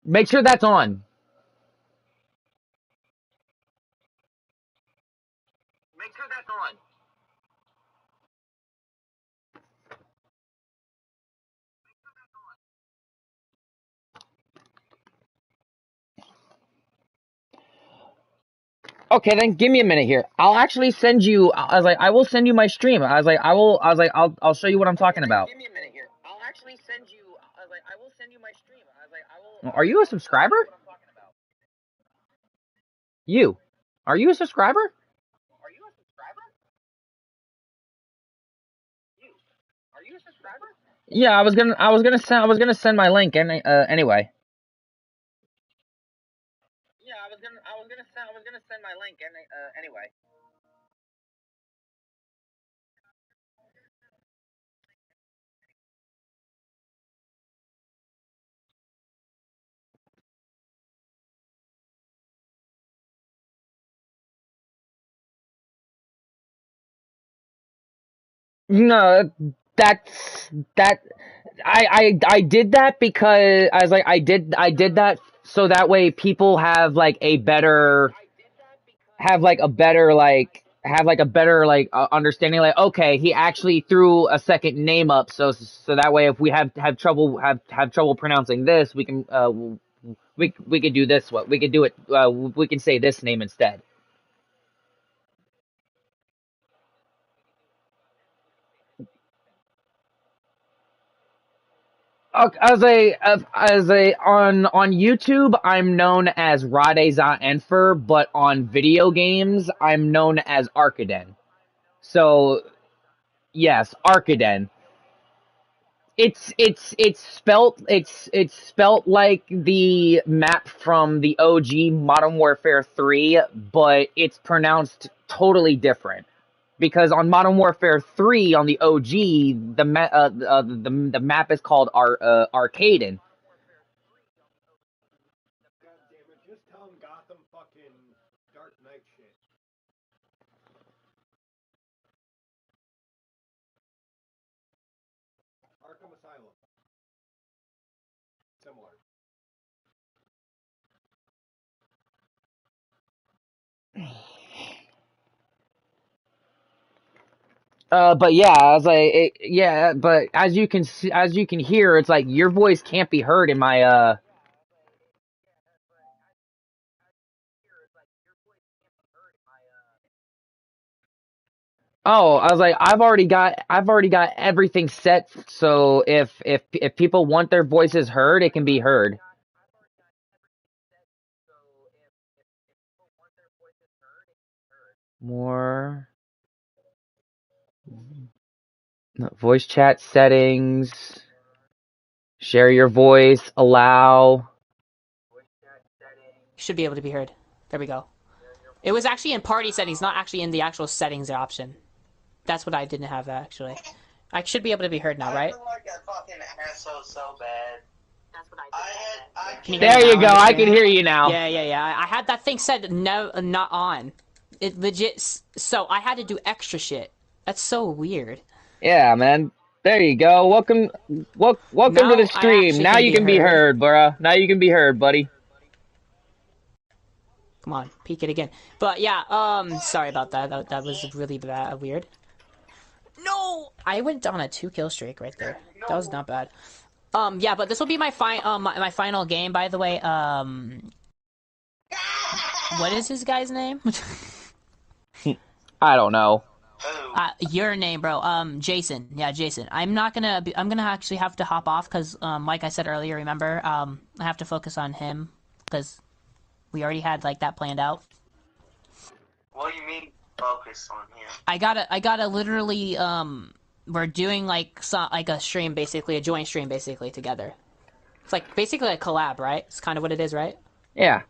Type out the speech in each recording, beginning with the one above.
Make sure that's on. Make sure that's on. Okay, then give me a minute here. I'll actually send you. I was like, I will send you my stream. I was like, I will. I was like, I'll show you what I'm talking about. Give me a minute here. I'll actually send you. I was like, I will send you my stream. I was like, I will. Are you a subscriber? You. Are you a subscriber? Are you a subscriber? You. Are you a subscriber? Yeah, I was gonna send my link anyway. Yeah, I was gonna send my link anyway. No, that's that. I did that because I was like I did that so that way people have like a better have like a better like have like a better like understanding, like, okay, he actually threw a second name up, so that way if we have trouble have trouble pronouncing this, we can we could do this, what we could do it, we can say this name instead. As a on YouTube, I'm known as Rade-Za-Enfer, but on video games, I'm known as Arkaden. So yes, Arkaden. It's spelt like the map from the OG Modern Warfare 3, but it's pronounced totally different. Because on Modern Warfare 3 on the OG, the map is called Arcaden. God damn it, just tell him Gotham fucking Dark Knight shit. Arkham Asylum. Similar. But yeah, I was like, yeah, but as you can hear, it's like your voice can't be heard in my Oh, I was like, I've already got everything set. So if people want their voices heard, it can be heard. More voice chat settings, share your voice, allow. Should be able to be heard. There we go. It was actually in party settings, not actually in the actual settings option. That's what I didn't have, actually. I should be able to be heard now, right? I feel like a fucking asshole so bad. That's what I Can you There hear me you now go. on the I stream? can hear you now. Yeah. I had that thing said not on. It legit. So I had to do extra shit. That's so weird. Yeah, man. There you go. Welcome to Now the I stream. actually Now can you be can be heard. heard, bruh. Now you can be heard, buddy. Come on, peek it again. But yeah, sorry about that. That was really bad, weird. No, I went on a 2-kill streak right there. That was not bad. Yeah, but this will be my my final game, by the way. What is this guy's name? I don't know. Your name, bro. Jason. Yeah, Jason. I'm gonna actually have to hop off because, like I said earlier, remember, I have to focus on him because we already had like that planned out. What do you mean focus on him? I gotta literally, we're doing like a stream, basically a joint stream, basically together. It's like basically a collab, right? It's kind of what it is, right? Yeah.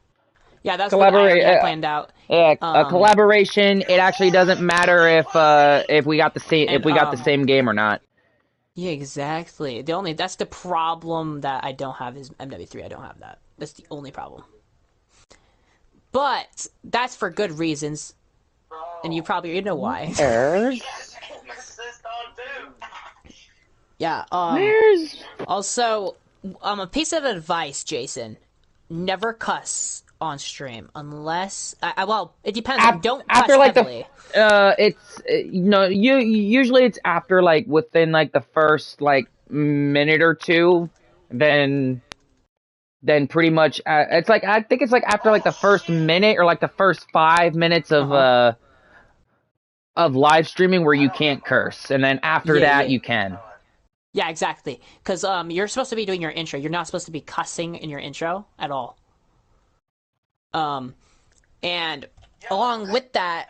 Yeah, that's what I already Collaborate. had planned out. Yeah, a collaboration. It actually doesn't matter if we got the same game or not. Yeah, exactly. That's the problem that I don't have is MW3. I don't have that. That's the only problem. But that's for good reasons, and you know why. Yeah. Where's Also, a piece of advice, Jason. never cuss on stream unless well, it depends. Don't after cuss like heavily. It's you usually it's after like within like the first like minute or two, then pretty much it's like I think it's like after like the first minute or like the first 5 minutes of live streaming where you can't curse, and then after that you can. Yeah, exactly. Because you're supposed to be doing your intro. You're not supposed to be cussing in your intro at all. And along with that,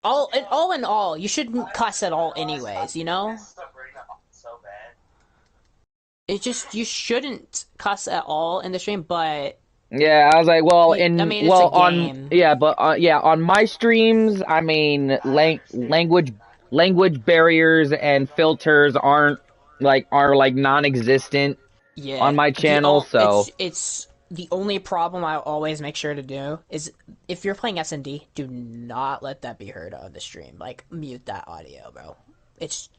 all in all, you shouldn't cuss at all, anyways. You know. It just you shouldn't cuss at all in the stream, but. Yeah, I was like, well, it's a game. on my streams, I mean, language barriers and filters are non-existent on my channel, so it's the only problem I always make sure to do is if you're playing S&D, do not let that be heard on the stream. Like, mute that audio, bro.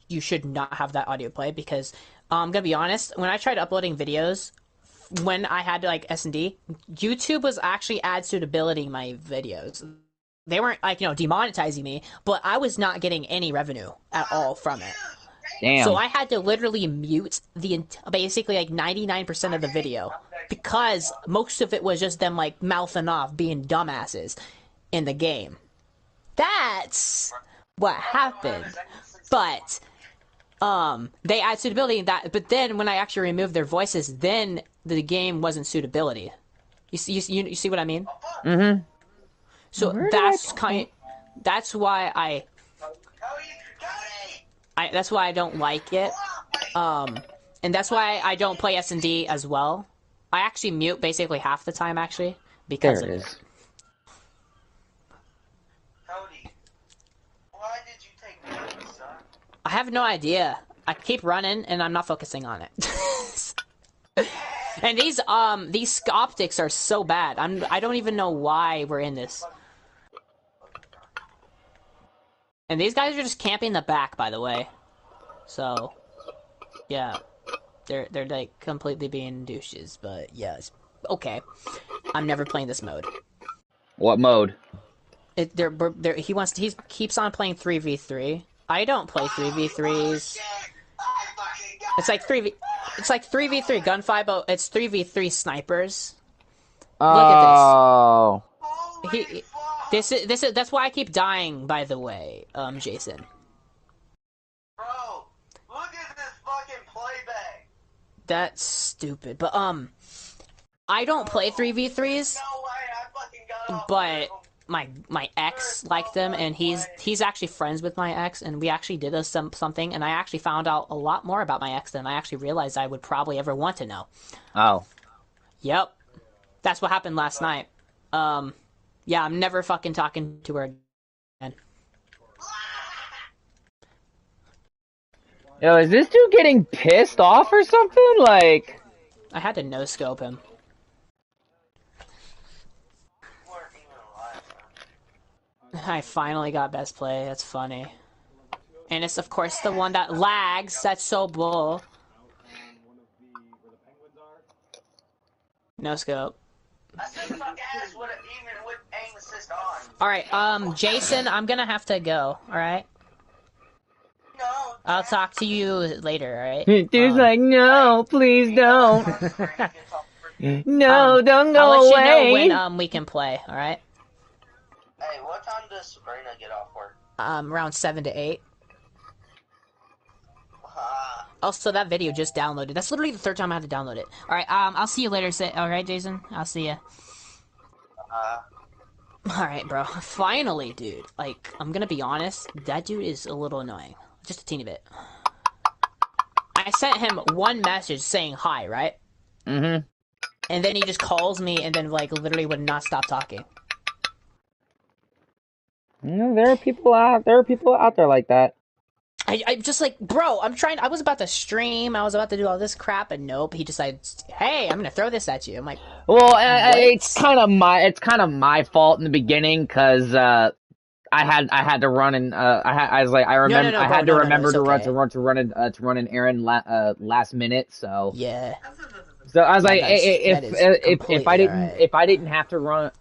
You should not have that audio play because I'm gonna be honest, when I tried uploading videos. When I had like S&D, YouTube was actually ad suitability my videos. They weren't like, demonetizing me, but I was not getting any revenue at all from it. Damn. So I had to literally mute basically like 99% of the video because most of it was just them like mouthing off, being dumbasses in the game. That's what happened. But they add suitability but then when I actually removed their voices, then the game wasn't suitability. You see what I mean? Mm-hmm. So that's why that's why I don't like it. And that's why I don't play S&D as well. I actually mute basically half the time actually because there it of is. Cody, why did you take notes, son? I have no idea. I keep running and I'm not focusing on it. And these optics are so bad. I don't even know why we're in this. And these guys are just camping the back, by the way. So, yeah, they're like completely being douches. But yeah, it's okay. I'm never playing this mode. What mode? He keeps on playing 3v3. I don't play 3v3s. It's like 3v3 gun 5-0. It's 3v3 snipers. Oh. Look at this. This is that's why I keep dying, by the way, Jason. Bro, look at this fucking playback. That's stupid. But I don't play 3v3s. No way, I fucking got off. But my ex liked them, and he's actually friends with my ex, and we actually did something, and I actually found out a lot more about my ex than I actually realized I would probably ever want to know. Oh. Yep. That's what happened last night. Yeah, I'm never fucking talking to her again. Yo, is this dude getting pissed off or something? Like, I had to no-scope him. I finally got best play. That's funny. And it's, of course, the one that lags. That's so bull. No scope. Alright, Jason, I'm gonna have to go, alright? I'll talk to you later, alright? Dude's like, no, please don't. No, don't go I'll let away. you know when we can play, alright? Hey, what time does Sabrina get off work? Around 7 to 8. Also, that video just downloaded. That's literally the third time I had to download it. Alright, I'll see you later. Alright, Jason? I'll see ya. Alright, bro. Finally, dude. Like, I'm gonna be honest. That dude is a little annoying. Just a teeny bit. I sent him one message saying hi, right? Mm-hmm. And then he just calls me and then, like, literally would not stop talking. No, there are people out there like that. I'm just like, bro, I was about to stream, I was about to do all this crap, and nope, he decides, hey, I'm gonna throw this at you. I'm like, well, it's kind of my fault in the beginning, because I had to run and I had to remember to run an errand last minute, so yeah. So I was Yeah, like, that is completely alright. if I didn't have to run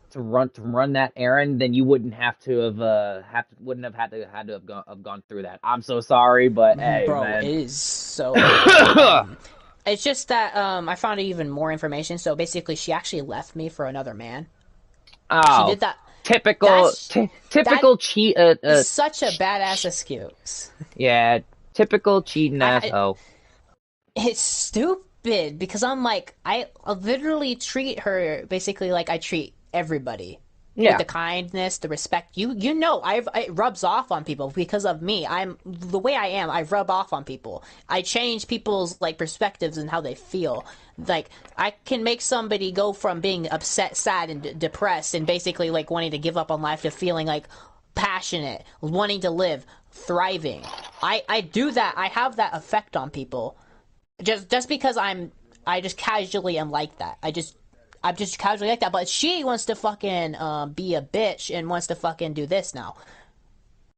that errand, then you wouldn't have to wouldn't have had to have gone through that. I'm so sorry, but hey, Bro, it man. is so alright. It's just that I found even more information. So basically, she actually left me for another man. She Oh, did that. typical, That's that typical cheat. is such a badass excuse. Yeah, typical cheating I asshole. it's stupid because I'm like I literally treat her basically like I treat everybody with Yeah, the kindness, the respect. You know, it rubs off on people because of me. I'm the way I am. I rub off on people. I change people's like perspectives and how they feel. Like I can make somebody go from being upset, sad, and depressed, and basically like wanting to give up on life to feeling like passionate, wanting to live, thriving. I do that. I have that effect on people just because I just casually am like that. I'm just casually like that. But she wants to fucking be a bitch and wants to fucking do this now.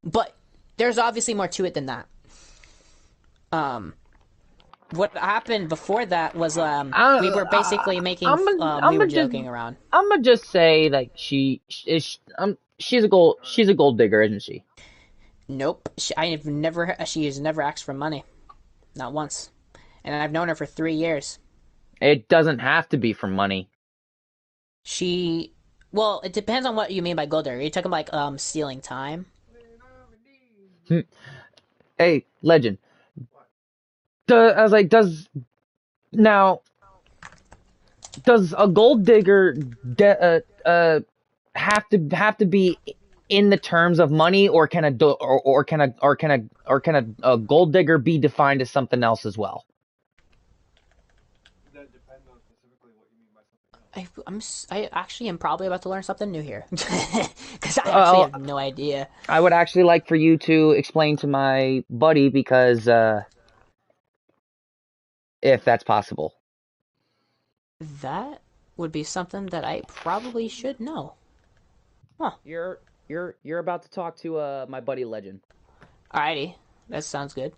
But there's obviously more to it than that. What happened before that was we were basically making we were joking around. I'm gonna just say like she's a gold digger, isn't she? Nope, she has never asked for money, not once, and I've known her for 3 years. It doesn't have to be for money. She, well, it depends on what you mean by gold digger. Are you talking like stealing time? Hey, legend. I was like, now does a gold digger have to be in the terms of money, or can a gold digger be defined as something else as well? That depends on specifically what you mean by something else. I actually am probably about to learn something new here because I actually Uh, have no idea. I would actually like for you to explain to my buddy because if that's possible. That would be something that I probably should know. Huh. You're about to talk to my buddy Legend. Alrighty, that sounds good.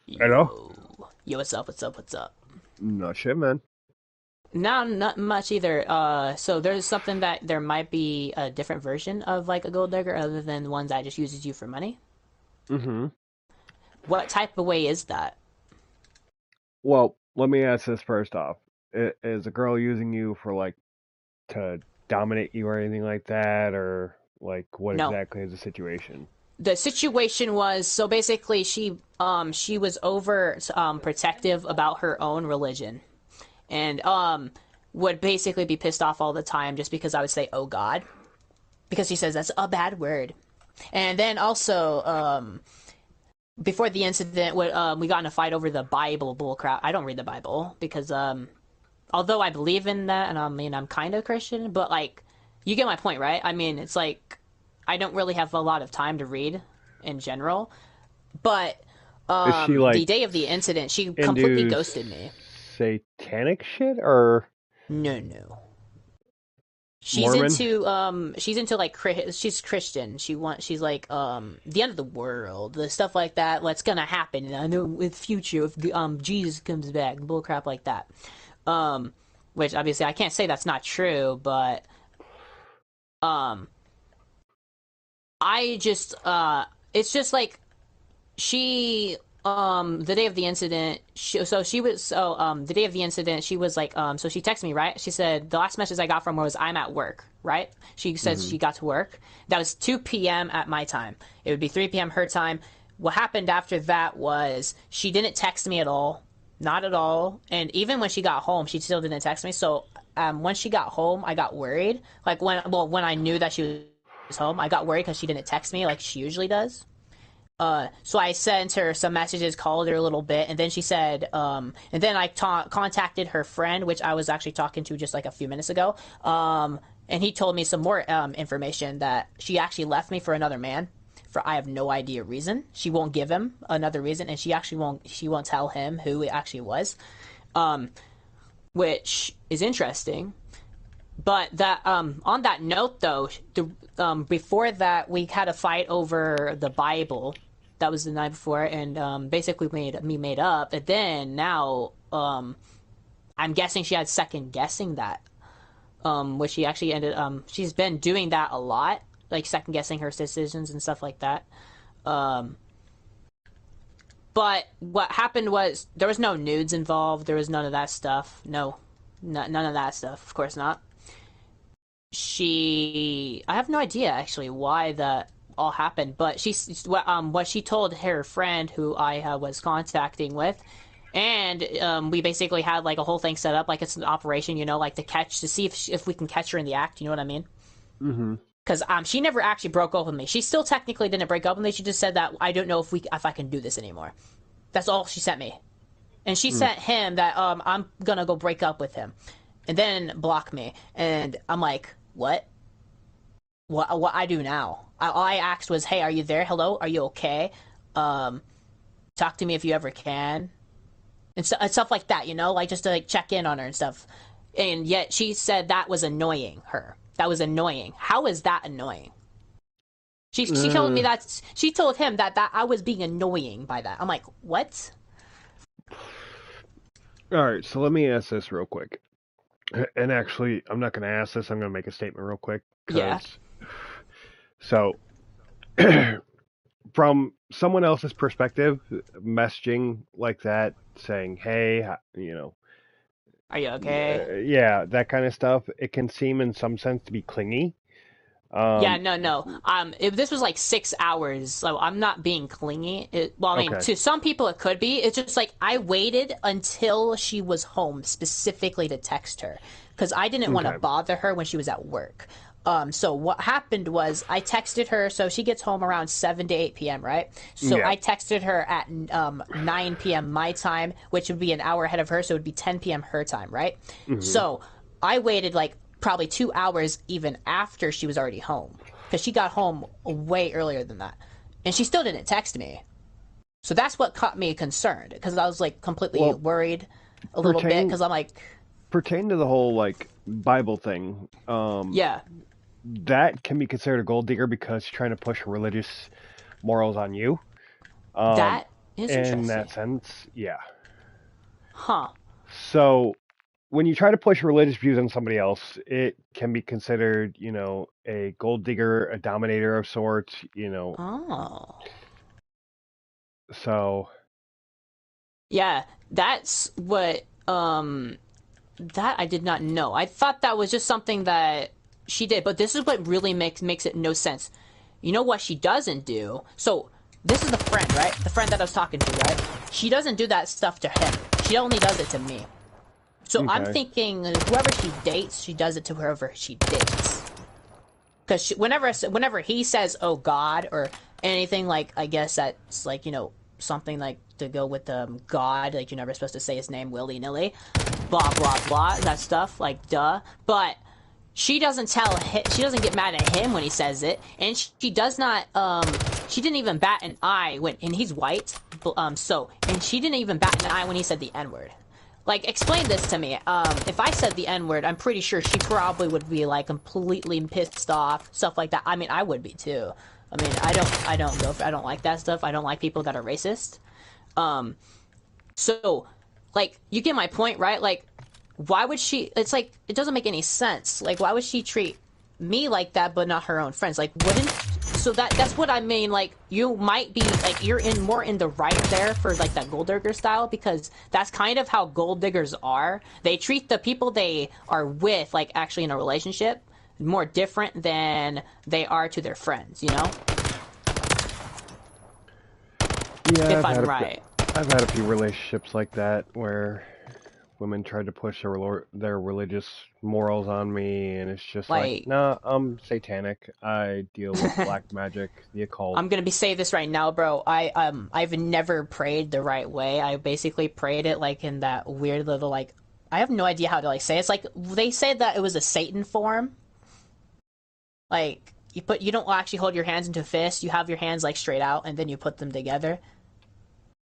Hello? Yo, what's up? What's up? What's up? No shit, man. No, not much either. So there's something that there might be a different version of like a gold digger other than the ones that just uses you for money. Mm-hmm. What type of way is that? Well, let me ask this first off. Is a girl using you for like to dominate you or anything like that, or like what No. exactly is the situation? The situation was so basically she was over protective about her own religion and would basically be pissed off all the time just because I would say oh god because she says that's a bad word. And then also before the incident we got in a fight over the Bible bullcrap. I don't read the Bible because although I believe in that and I mean I'm kind of Christian, but like you get my point, right? I mean it's like I don't really have a lot of time to read in general, but Is she like the day of the incident, she completely into ghosted me. satanic shit or No. Mormon? She's into like she's Christian. She's like the end of the world, the stuff like that. What's gonna happen? I know with future if Jesus comes back, bullcrap like that. Which obviously I can't say that's not true, but I just it's just like she the day of the incident the day of the incident she was like so she texted me, right? She said the last message I got from her was I'm at work, right? She says she got to work. That was 2 p.m. at my time. It would be 3 p.m. her time. What happened after that was she didn't text me at all, not at all, and even when she got home she still didn't text me. So when she got home I got worried, like when I knew that she was home I got worried because she didn't text me like she usually does. So I sent her some messages, called her a little bit, and then she said, and then I contacted her friend, which I was actually talking to just like a few minutes ago, and he told me some more information that she actually left me for another man. For I have no idea reason. She won't give him another reason, and she won't tell him who it actually was, which is interesting. But that on that note, though, before that we had a fight over the Bible. that was the night before, and basically made up. And then now, I'm guessing she had second guessing that, which she actually ended. She's been doing that a lot, like second guessing her decisions and stuff like that. But what happened was there was no nudes involved. There was none of that stuff. No, none of that stuff. Of course not. I have no idea actually why that all happened, but what she told her friend who I was contacting with, and we basically had like a whole thing set up like it's an operation, you know, like to see if we can catch her in the act. You know what I mean? Mm-hmm. Because she never actually broke up with me. She still technically didn't break up with me. She just said that I don't know if I can do this anymore. That's all she sent me, and she sent him that I'm gonna go break up with him, and then block me. And I'm like, what? What I do now? All I asked was, hey, are you there? Hello, are you okay? Talk to me if you ever can, and stuff like that. You know, like just to like check in on her and stuff. And yet she said that was annoying her. That was annoying. How is that annoying? She told me that she told him that I was being annoying by that. I'm like, what? All right, so let me ask this real quick. And actually, I'm not going to ask this. I'm going to make a statement real quick. Yeah. So, from someone else's perspective, messaging like that, saying, hey, you know, Are you okay? yeah, that kind of stuff, it can seem in some sense to be clingy. Yeah, no. If this was like 6 hours, so I'm not being clingy. Well, I mean, Okay. to some people it could be. It's just like I waited until she was home specifically to text her because I didn't want to Okay. bother her when she was at work. So what happened was I texted her. So she gets home around 7 to 8 p.m., right? So Yeah. I texted her at 9 p.m. my time, which would be an hour ahead of her. So it would be 10 p.m. her time, right? Mm-hmm. So I waited like probably 2 hours even after she was already home because she got home way earlier than that, and she still didn't text me. So that's what caught me concerned because I was like completely worried a little bit because I'm like, pertaining to the whole like Bible thing, yeah, that can be considered a gold digger because she's trying to push religious morals on you. that is In interesting. that sense, yeah. Huh. So when you try to push religious views on somebody else, it can be considered, you know, a gold digger, a dominator of sorts, you know. Oh. So Yeah, that's what that I did not know. I thought that was just something that she did, but this is what really makes it no sense. You know what she doesn't do? So this is the friend, right? The friend that I was talking to, right? She doesn't do that stuff to him. She only does it to me. So I'm okay. thinking whoever she dates, she does it to whoever she dates. Because whenever he says "oh God" or anything like, I guess that's like, you know, something like to go with God, like you're never supposed to say his name willy nilly, blah blah blah, that stuff, like duh. But she doesn't she doesn't get mad at him when he says it, and she does not. She didn't even bat an eye and he's white. And she didn't even bat an eye when he said the N-word. Like, explain this to me. If I said the N-word, I'm pretty sure she probably would be, like, completely pissed off, stuff like that. I mean, I would be, too. I mean, I don't like that stuff. I don't like people that are racist. So, like, you get my point, right? Like, why would she, it's like, it doesn't make any sense. Like, why would she treat me like that, but not her own friends? Like, so that's what I mean. Like, you might be like, you're more in the right there for like that gold digger style, because that's kind of how gold diggers are. They treat the people they are with, like actually in a relationship, more different than they are to their friends, you know? Yeah, If I'm right. I've had a few relationships like that where women tried to push their religious morals on me, and it's just like, nah, I'm satanic. I deal with black magic, the occult. I'm gonna say this right now, bro. I've never prayed the right way. I basically prayed it like in that weird little like, I have no idea how to like say it. It's like they said that it was a Satan form. Like you don't actually hold your hands into a fist. You have your hands like straight out, and then you put them together,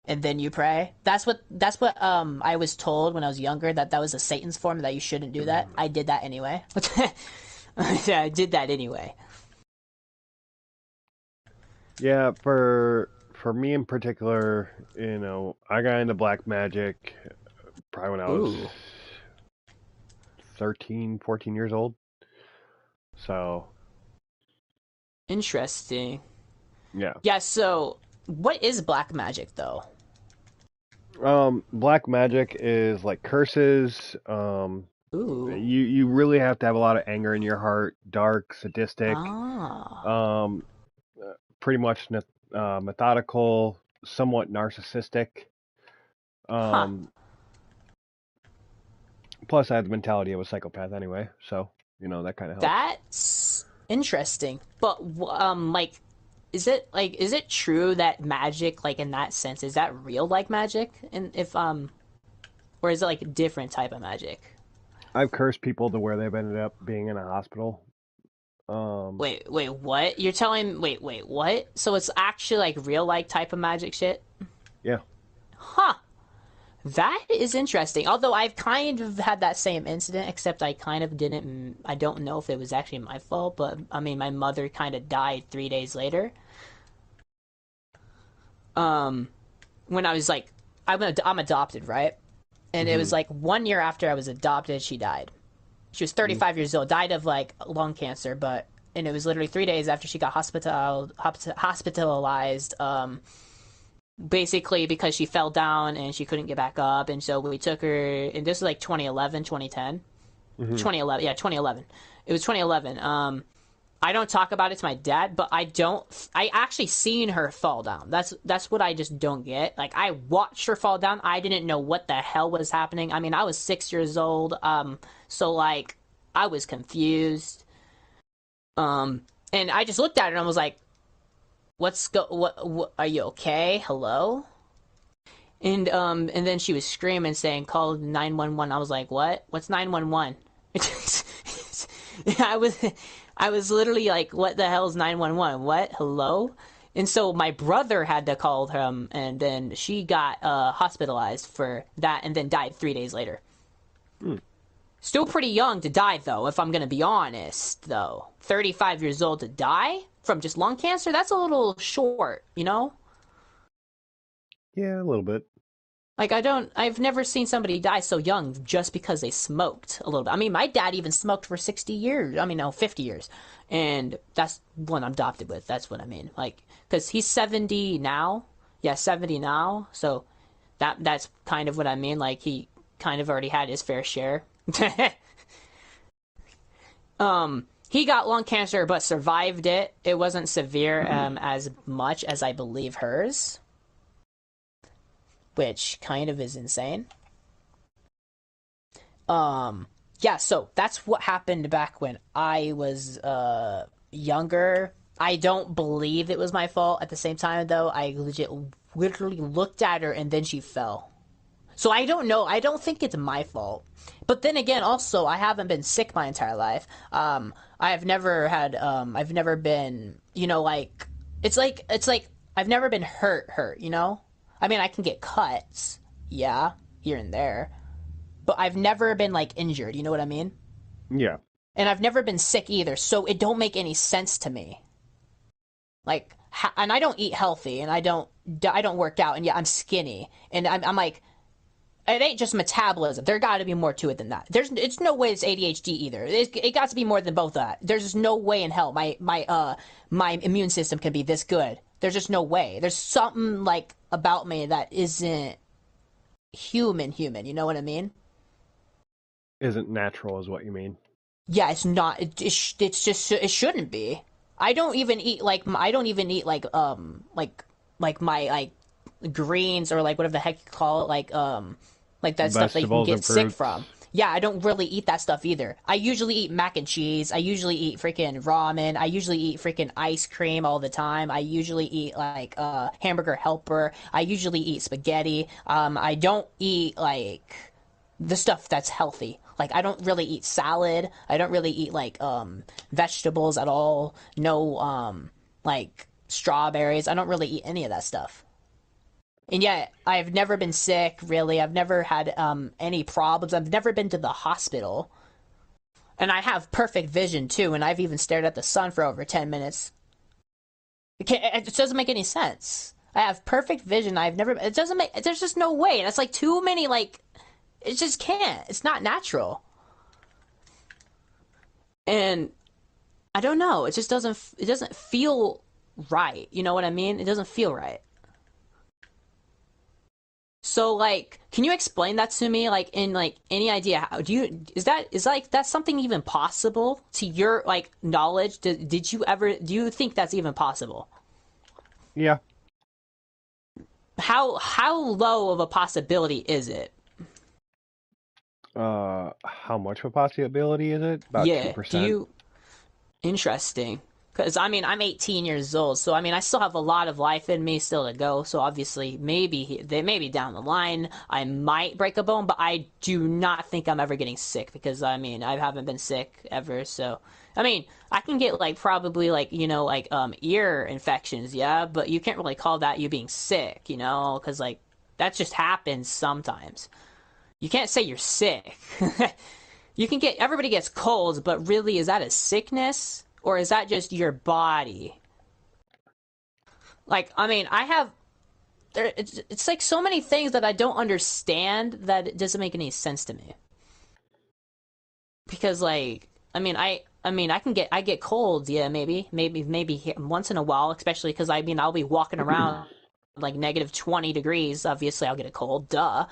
and then you pray. That's what I was told when I was younger, that was a Satan's form, that you shouldn't do that. I did that anyway. Yeah, I did that anyway. Yeah, for for me in particular, you know, I got into black magic probably when I was 13, 14 years old. So. Interesting. Yeah. Yeah, so what is black magic though? Black magic is like curses. Ooh. You really have to have a lot of anger in your heart, dark, sadistic, Ah. pretty much methodical, somewhat narcissistic. Huh. Plus, I had the mentality of a psychopath anyway, so you know that kind of helps. That's interesting. But like, is it true that magic, like in that sense, is that real like magic? And if or is it like a different type of magic? I've cursed people to where they've ended up being in a hospital. Wait, what? You're telling? Wait, what? So it's actually like real like type of magic shit? Yeah. Huh. That is interesting. Although I've kind of had that same incident, except I kind of didn't. I don't know if it was actually my fault, but I mean, my mother kind of died 3 days later. When I was like, I'm adopted, right? And it was like 1 year after I was adopted, she died. She was 35 years old, died of like lung cancer, and it was literally 3 days after she got hospitalized. Basically because she fell down and she couldn't get back up, and so we took her, and this was like 2011, 2010. 2011, yeah, 2011. It was 2011. I don't talk about it to my dad, but I actually seen her fall down. That's what I just don't get. Like, I watched her fall down. I didn't know what the hell was happening. I mean, I was 6 years old. So like, I was confused. And I just looked at her and I was like, what, are you okay? Hello? And then she was screaming saying, call 911. I was like, what? What's 911? I was literally like, what the hell is 911? What? Hello? And so my brother had to call him, and then she got hospitalized for that, and then died 3 days later. Still pretty young to die, though, if I'm going to be honest, though. 35 years old to die from just lung cancer? That's a little short, you know? Yeah, a little bit. Like, I've never seen somebody die so young just because they smoked a little bit. I mean, my dad even smoked for 60 years. I mean, no, 50 years. And that's what I'm adopted with. That's what I mean. Like, because he's 70 now. Yeah, 70 now. So that's kind of what I mean. Like, he kind of already had his fair share. He got lung cancer but survived it. It wasn't severe as much as I believe hers, which kind of is insane. Yeah, so that's what happened back when I was younger. I don't believe it was my fault. At the same time, though, I literally looked at her and then she fell. So I don't know. I don't think it's my fault. But then again, also, I haven't been sick my entire life. I've never been, you know, like, it's like, I've never been hurt, you know? I mean, I can get cuts, yeah, here and there. But I've never been, like, injured, you know what I mean? Yeah. And I've never been sick either, so it don't make any sense to me. Like, and I don't eat healthy, and I don't work out, and yeah, I'm skinny. And I'm like, it ain't just metabolism. There got to be more to it than that. It's no way it's ADHD either. It got to be more than both of that. There's just no way in hell my immune system can be this good. There's just no way. There's something like about me that isn't human. You know what I mean? Isn't natural, is what you mean? Yeah, it's not. It's just, it shouldn't be. I don't even eat like my like greens, or like whatever the heck you call it, like that stuff that you can get sick from. Yeah, I don't really eat that stuff either. I usually eat mac and cheese. I usually eat freaking ramen. I usually eat freaking ice cream all the time. I usually eat like hamburger helper. I usually eat spaghetti. I don't eat like the stuff that's healthy. Like, I don't really eat salad. I don't really eat like vegetables at all. No like strawberries. I don't really eat any of that stuff. And yet, I've never been sick, really. I've never had any problems. I've never been to the hospital. And I have perfect vision, too, and I've even stared at the sun for over 10 minutes. It doesn't make any sense. I have perfect vision. It doesn't make, there's just no way. That's like too many, like, it just can't. It's not natural. And I don't know. It just doesn't feel right. You know what I mean? It doesn't feel right. So, like, can you explain that to me? Like, in, like, any idea? How do you, is that something even possible to your, like, knowledge? Do you think that's even possible? Yeah. How low of a possibility is it? How much of a possibility is it? About Yeah. 2%. Interesting. Because, I mean, I'm 18 years old, so, I mean, I still have a lot of life in me still to go, so obviously, maybe down the line, I might break a bone, but I do not think I'm ever getting sick, because, I mean, I haven't been sick ever, so, I mean, I can get, like, probably, like, you know, like, ear infections, yeah, but you can't really call that you being sick, you know, because, like, that just happens sometimes. You can't say you're sick. Everybody gets colds, but really, is that a sickness? Or is that just your body? Like, I mean, it's like so many things that I don't understand that it doesn't make any sense to me. Because, like, I get colds, yeah, maybe once in a while, especially because, I mean, I'll be walking around like negative 20 degrees. Obviously, I'll get a cold, duh.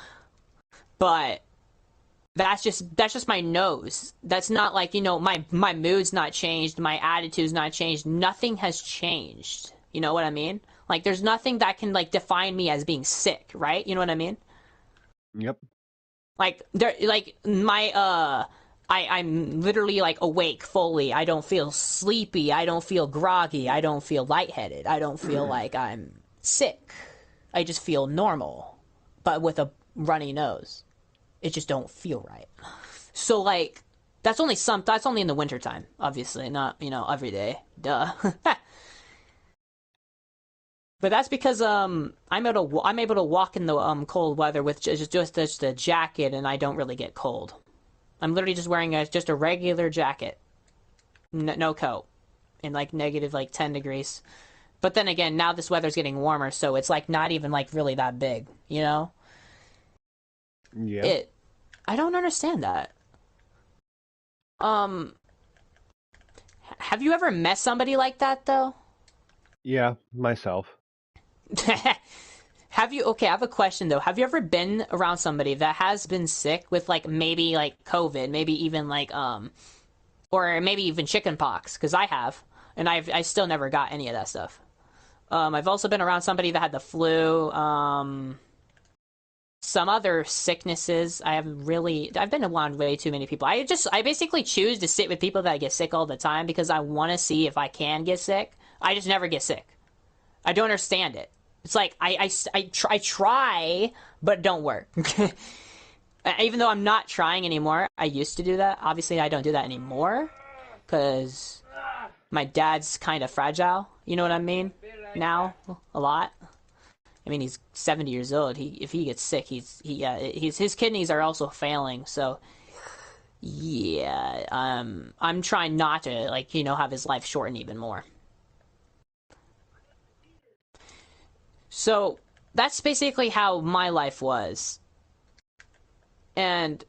But that's just my nose. That's not like, you know, my mood's not changed, my attitude's not changed. Nothing has changed. You know what I mean? Like, there's nothing that can, like, define me as being sick, right? You know what I mean? Yep. Like, I'm literally, like, awake fully. I don't feel sleepy. I don't feel groggy. I don't feel lightheaded. I don't feel like I'm sick. I just feel normal, but with a runny nose. It just don't feel right. So, like, that's only in the wintertime, obviously, not, you know, every day. Duh. But that's because I'm able to walk in the cold weather with just a jacket, and I don't really get cold. I'm literally just wearing just a regular jacket, no coat, in like negative like 10 degrees. But then again, now this weather's getting warmer, so it's like not even like really that big, you know? Yeah. I don't understand that. Um, have you ever met somebody like that though? Yeah, myself. Okay, I have a question though. Have you ever been around somebody that has been sick with like maybe like COVID, maybe even like or maybe even chicken pox? Because I have, and I still never got any of that stuff. I've also been around somebody that had the flu, some other sicknesses. I've been around way too many people. I basically choose to sit with people that get sick all the time because I want to see if I can get sick. I just never get sick. I don't understand it. It's like I try, but it don't work. Even though I'm not trying anymore, I used to do that. Obviously, I don't do that anymore because my dad's kind of fragile. You know what I mean? Now, a lot. I mean, he's 70 years old. If he gets sick, his kidneys are also failing. So, yeah, I'm trying not to, like, you know, have his life shorten even more. So that's basically how my life was. And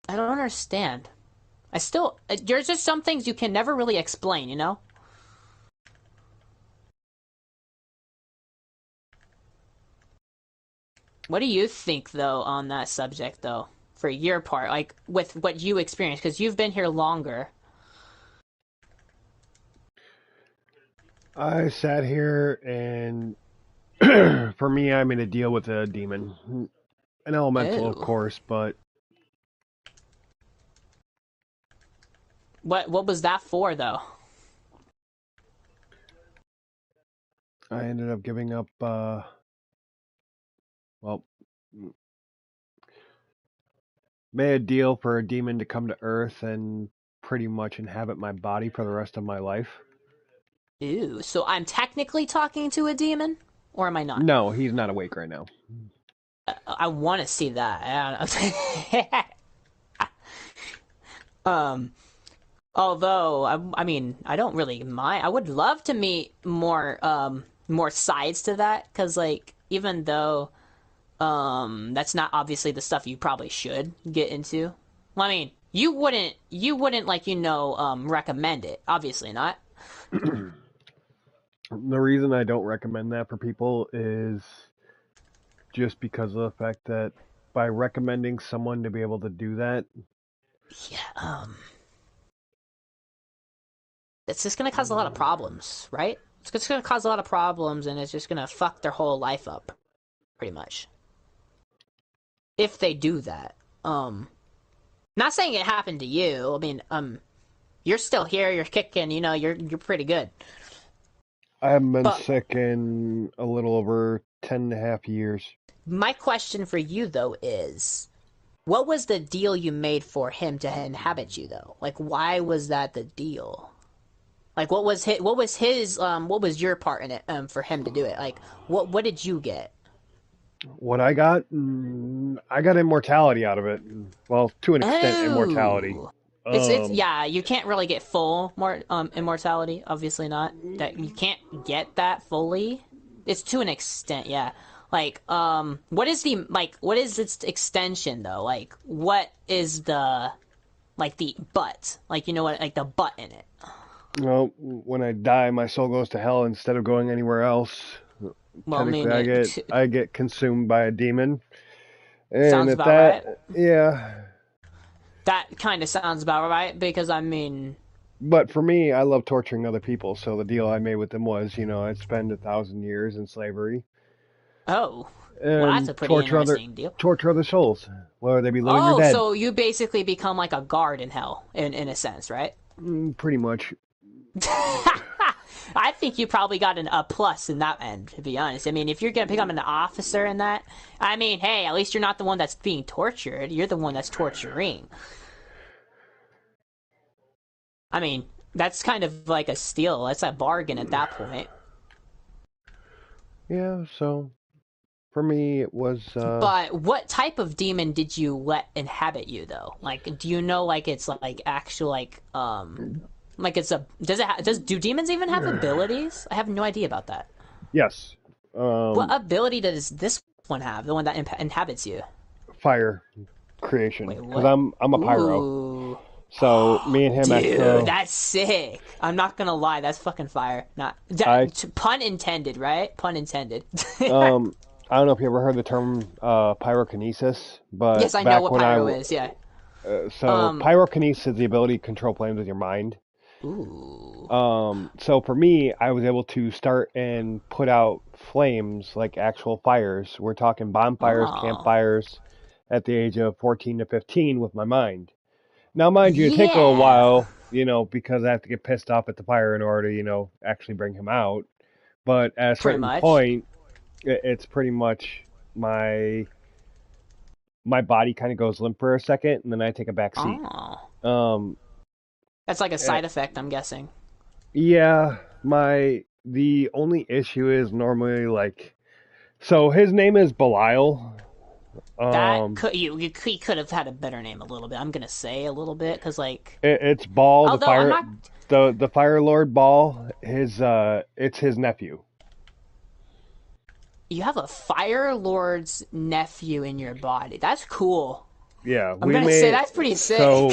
I don't understand. There's just some things you can never really explain, you know? What do you think, though, on that subject, though, for your part, like, with what you experienced, because you've been here longer? I sat here and for me, I made a deal with a demon. An elemental, of Ew. course, but What was that for, though? I ended up giving up, well, made a deal for a demon to come to Earth and pretty much inhabit my body for the rest of my life. Ew. So I'm technically talking to a demon? Or am I not? No, he's not awake right now. I want to see that. Although, I mean, I don't really mind. I would love to meet more more sides to that, because like even though that's not obviously the stuff you probably should get into. Well, I mean, you wouldn't like recommend it, obviously not. The reason I don't recommend that for people is just because of the fact that by recommending someone to be able to do that, yeah, it's just gonna cause a lot of problems, right? It's just gonna cause a lot of problems, and it's just gonna fuck their whole life up, pretty much. If they do that, not saying it happened to you. I mean, you're still here, you're kicking, you're pretty good. I haven't been sick in a little over 10.5 years. My question for you, though, is what was the deal you made for him to inhabit you, though? Like, why was that the deal? Like, what was your part in it, for him to do it? Like, what did you get? What I got immortality out of it. Well, to an extent, immortality. It's yeah, you can't really get full immortality, obviously not. That you can't get that fully. It's to an extent, yeah. Like, what is its extension though? Like, what is the butt? Like, you know what, like the butt in it. Well, when I die, my soul goes to hell instead of going anywhere else. Well, technically, I get consumed by a demon. And sounds about right. Yeah. That kind of sounds about right, because I mean... But for me, I love torturing other people, so the deal I made with them was, I'd spend 1,000 years in slavery. Oh. And well, that's a pretty interesting deal. Torture other souls, whether they be living or dead. Oh, so you basically become like a guard in hell, in a sense, right? Pretty much. I think you probably got a plus in that end, to be honest. I mean, if you're going to become an officer in that, I mean, hey, at least you're not the one that's being tortured. You're the one that's torturing. I mean, that's kind of like a steal. That's a bargain at that point. Yeah, so for me it was... But what type of demon did you let inhabit you, though? Like, do you know, like, it's like actual, like it's a... Do demons even have abilities? I have no idea about that. Yes. What ability does this one have? The one that inhabits you? Fire creation. Because I'm a pyro. Ooh. So me and him... Dude, that's sick. I'm not gonna lie, that's fucking fire. Pun intended, right? Pun intended. I don't know if you ever heard the term pyrokinesis, but... Yes, I know what pyro is, yeah. Pyrokinesis is the ability to control flames with your mind. Ooh. So for me, I was able to start and put out flames, like actual fires. We're talking bonfires, campfires, at the age of 14 to 15 with my mind. Now, mind you, it takes a little while, because I have to get pissed off at the fire in order to, actually bring him out. But at a certain point, it's pretty much my body kind of goes limp for a second, and then I take a back seat. Oh. That's like a side effect, I'm guessing. Yeah, the only issue is normally like... So his name is Belial. He could have had a better name a little bit. I'm gonna say a little bit because like it's Baal, the Fire Lord Baal. It's his nephew. You have a Fire Lord's nephew in your body. That's cool. Yeah, I'm gonna say that's pretty sick. So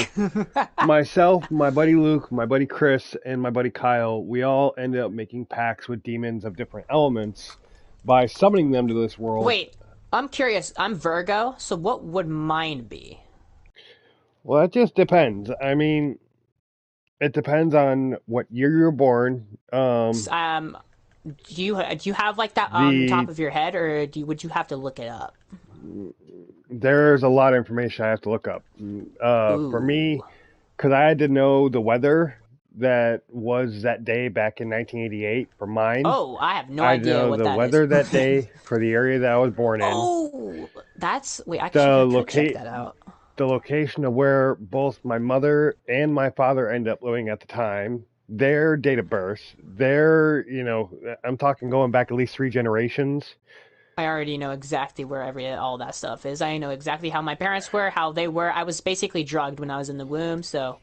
myself, my buddy Luke, my buddy Chris, and my buddy Kyle, we all ended up making pacts with demons of different elements by summoning them to this world. Wait. I'm curious. I'm Virgo, so what would mine be? Well, it just depends. I mean, it depends on what year you're born. Do you have like that on the top of your head, or would you have to look it up? There's a lot of information I have to look up. For me, because I had to know the weather that was that day back in 1988 for mine. Oh, I have no idea what that is. The weather that day for the area that I was born in. Oh, wait, I can check that out. The location of where both my mother and my father ended up living at the time, their date of birth, I'm talking going back at least 3 generations. I already know exactly where all that stuff is. I know exactly how my parents were, how they were. I was basically drugged when I was in the womb, so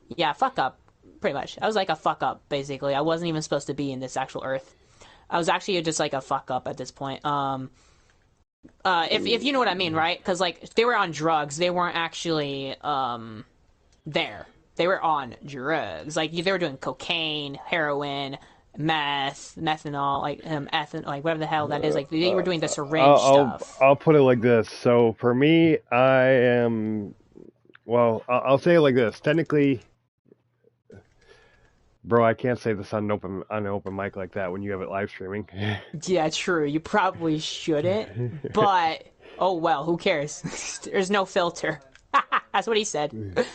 yeah, fuck up. Pretty much. I was like a fuck up, basically. I wasn't even supposed to be in this actual Earth. I was actually just like a fuck up at this point. If you know what I mean, right? Because like they were on drugs, they weren't actually there. They were on drugs. Like they were doing cocaine, heroin, meth, methanol, like like whatever the hell that is. Like they were doing the syringe stuff. I'll put it like this. So for me, I am. Well, I'll say it like this. Technically, bro, I can't say this on an open mic like that when you have it live streaming. Yeah, true. You probably shouldn't, but oh well. Who cares? There's no filter. That's what he said.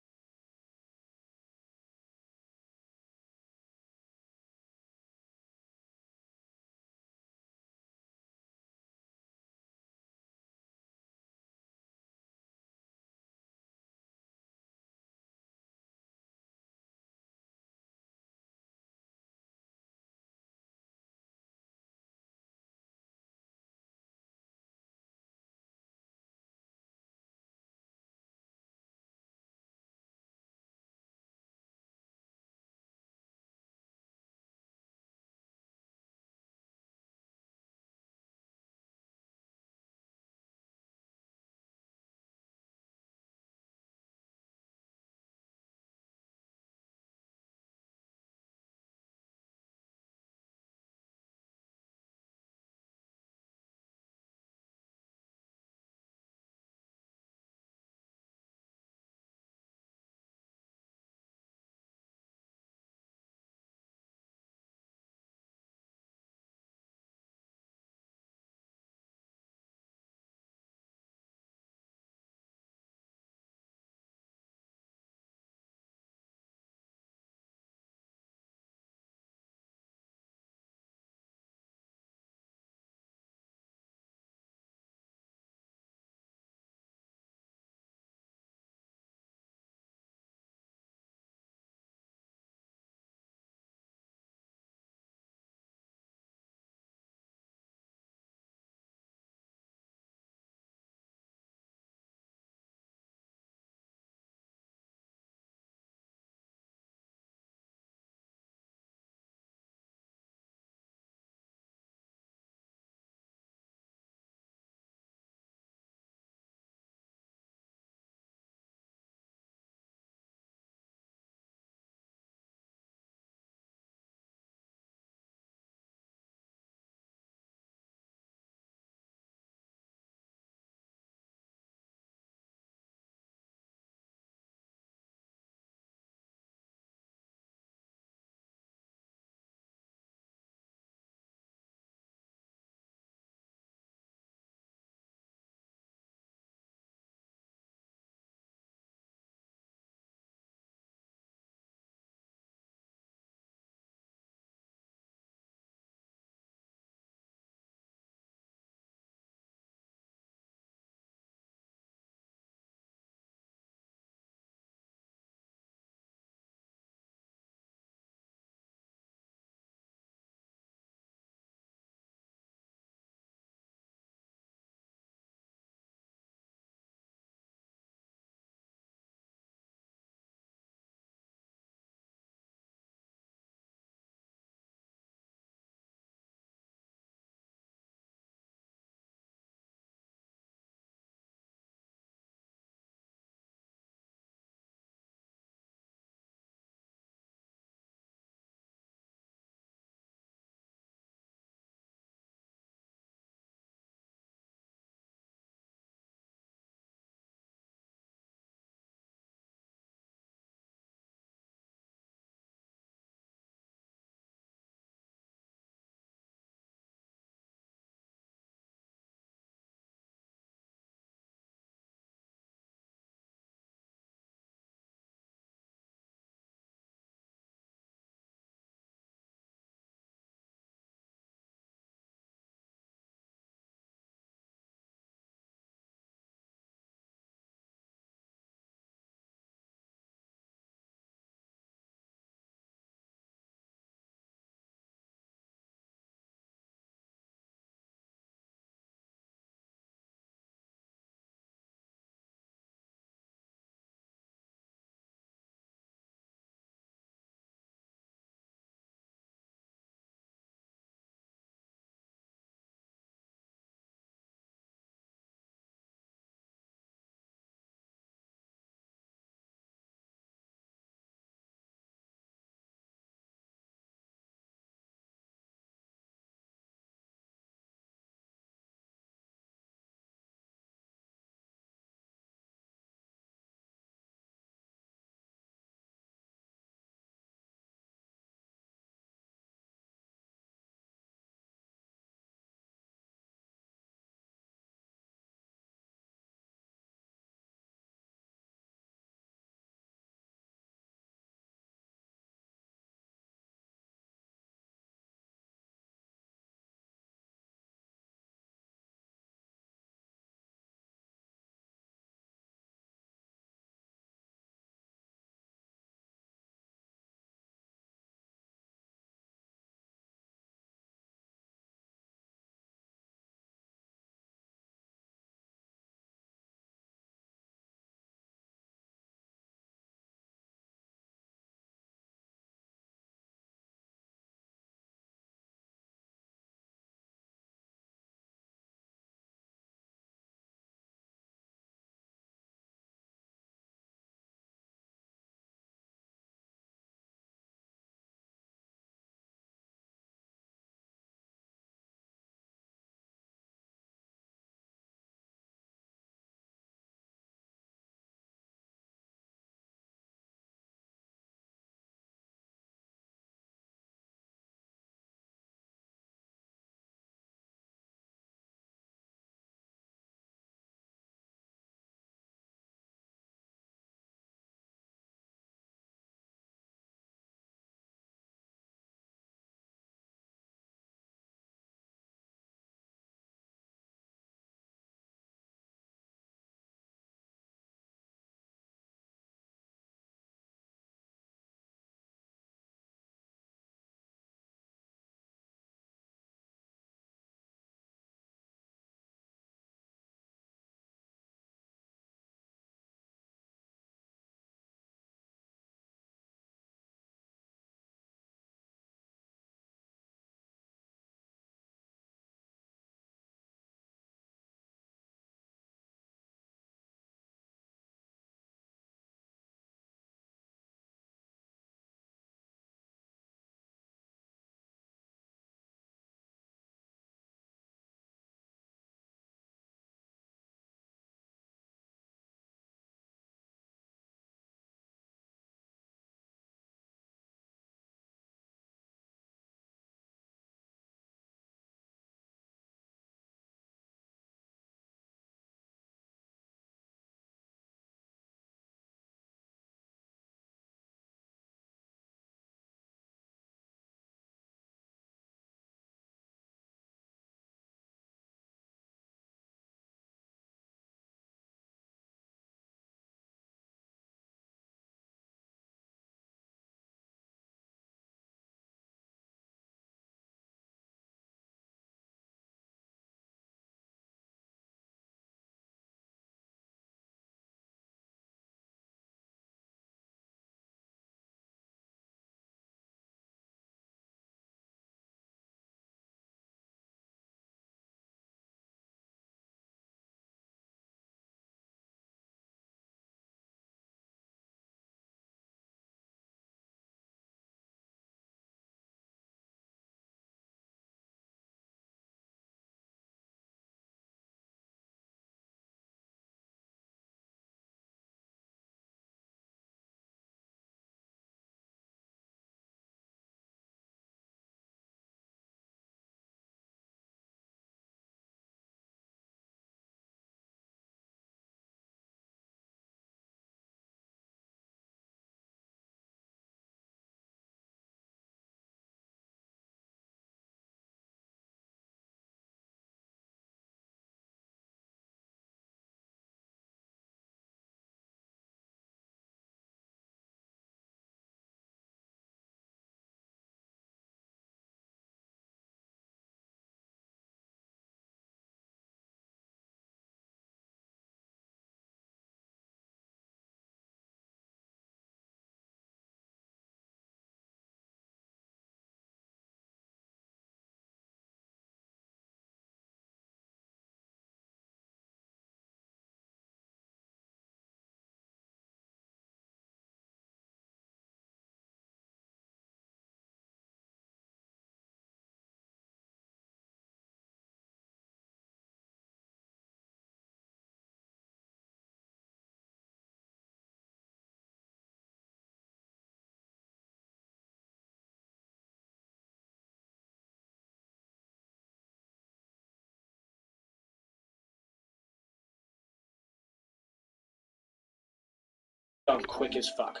quick as fuck.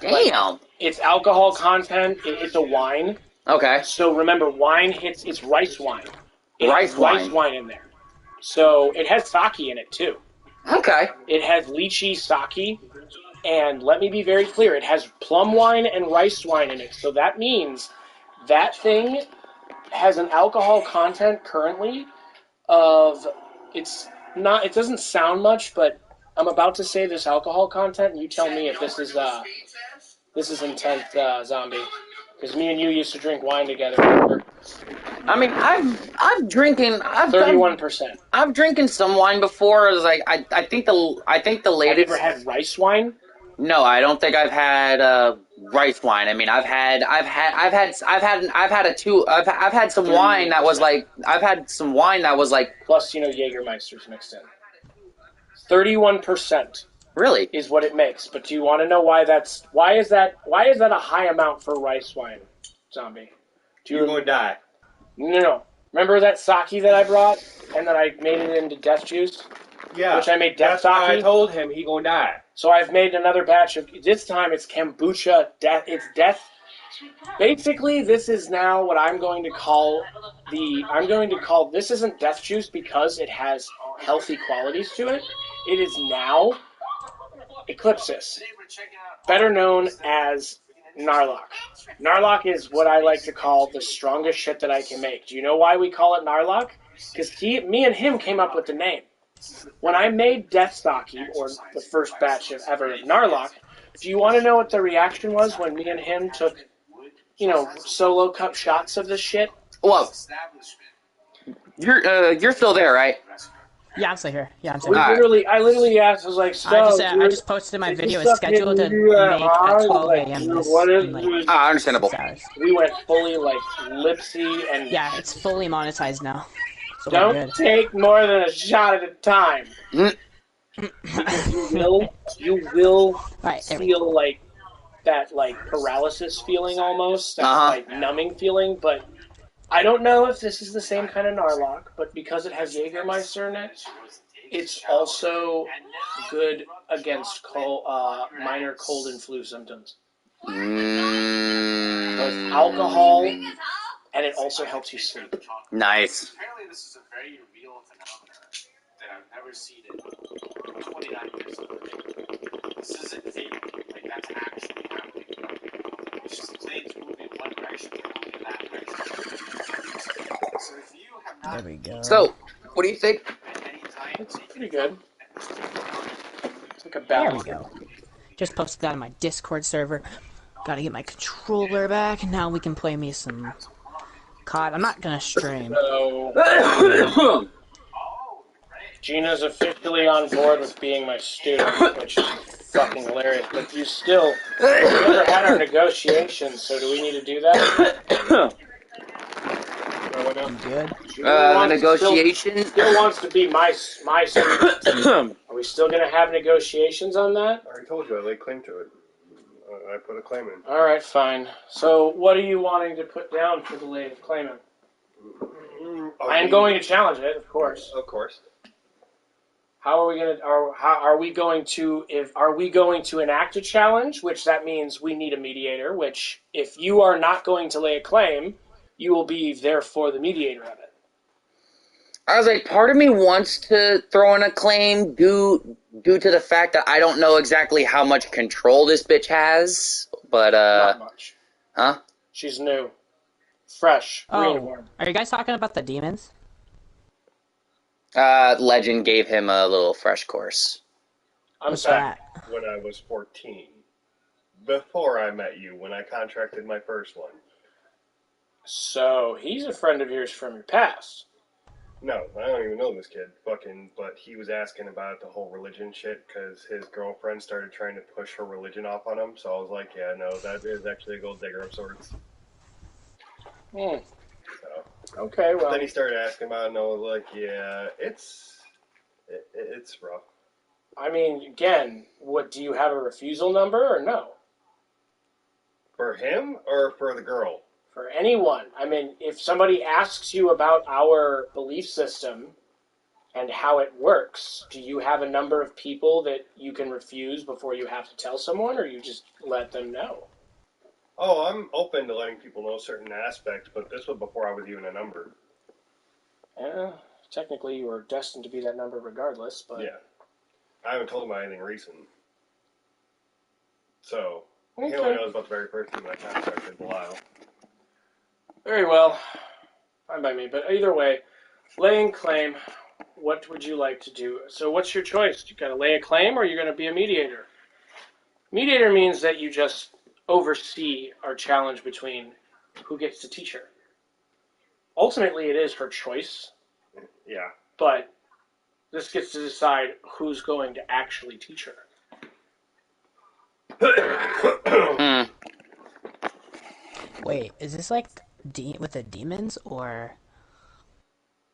Damn. It's alcohol content. It's a wine. Okay. So remember, it's rice wine. It Rice has rice wine in there. So it has sake in it too. Okay. It has lychee sake, and let me be very clear, it has plum wine and rice wine in it. So that means that thing has an alcohol content currently of, it doesn't sound much, but I'm about to say this alcohol content, and you tell me if this is intense, zombie. Because me and you used to drink wine together. Remember? I mean, I've drinking. 31%. I've drinking some wine before. It was like I think the Have you latest. ever had rice wine? No, I don't think I've had rice wine. I mean, I've had some wine that was like Plus, Jägermeister's mixed in. 31% really. is what it makes. But do you want to know why is that a high amount for rice wine, zombie? You're going to die. No. Remember that sake that I brought and that I made it into death juice? Yeah. Which I made death That's sake? why I told him he going to die. So I've made another batch of, this time it's kombucha, it's death. Basically, this is now what I'm going to call this isn't death juice because it has healthy qualities to it. It is now Eclipsis, better known as Narlock. Narlock is what I like to call the strongest shit that I can make. Do you know why we call it Narlock? Because me and him came up with the name. When I made Death Sake, or the first batch of ever of Narlock, do you want to know what the reaction was when me and him took, solo cup shots of this shit? Well, you're still there, right? Yeah, I'm still here. Yeah, I'm still I here. literally asked, I was like, I just posted my video. It's scheduled to make at 12 a.m. Understandable. 6 hours. We went fully, lipsy and... Yeah, it's fully monetized now. So don't take more than a shot at a time. Because you will right, feel that, paralysis feeling almost, that, numbing feeling, but I don't know if this is the same kind of Narlock, but because it has Jägermeister in it, it's also good against minor cold and flu symptoms. So it's alcohol, and it also helps you sleep. Nice. Apparently this is a very real phenomenon that I've never seen in 29 years of living. This isn't fake. That's actually happening. It's just planes moving in one direction and in that direction. So if you have not... There we go. So, what do you think? It's pretty good. It's like a There balance. we go. Just posted that on my Discord server. Gotta get my controller back, and now we can play me some COD. I'm not gonna stream. So, Gina's officially on board with being my student, which is fucking hilarious. But we never had our negotiations, so do we need to do that? You good? The negotiation still wants to be my student. Are we still gonna have negotiations on that? I already told you I laid claim to it. I put a claim in. All right, fine. So, what are you wanting to put down for the lay of claimant? I am going to challenge it, of course. Of course. How are we going to? Are we going to enact a challenge? Which that means we need a mediator. Which, if you are not going to lay a claim, you will be therefore the mediator of it. I was like, part of me wants to throw in a claim due to the fact that I don't know exactly how much control this bitch has, but Not much. Huh? She's new, fresh, greenhorn. Are you guys talking about the demons? Legend gave him a little fresh course. What's that? When I was 14. Before I met you, when I contracted my first one. So, he's a friend of yours from your past. No, I don't even know this kid. But he was asking about the whole religion shit because his girlfriend started trying to push her religion off on him. So I was like, yeah, no, that is actually a gold digger of sorts. So, okay, well. Then he started asking about it, and I was like, yeah, it's rough. I mean, again, do you have a refusal number or no? For him or for the girl? For anyone. I mean, if somebody asks you about our belief system and how it works. Do you have a number of people that you can refuse before you have to tell someone, or you just let them know? Oh, I'm open to letting people know certain aspects, but this was before I was even a number. Yeah, technically you were destined to be that number regardless, but... Yeah. I haven't told him about anything recent. So, Okay. he only knows about the very first thing that I contacted Belial. Very well. Fine by me. But either way, laying claim, what would you like to do? So what's your choice? You got to lay a claim, or you're going to be a mediator? Mediator means that you just oversee our challenge between who gets to teach her. Ultimately, it is her choice. Yeah. But this gets to decide who's going to actually teach her. Wait, is this like with the demons or?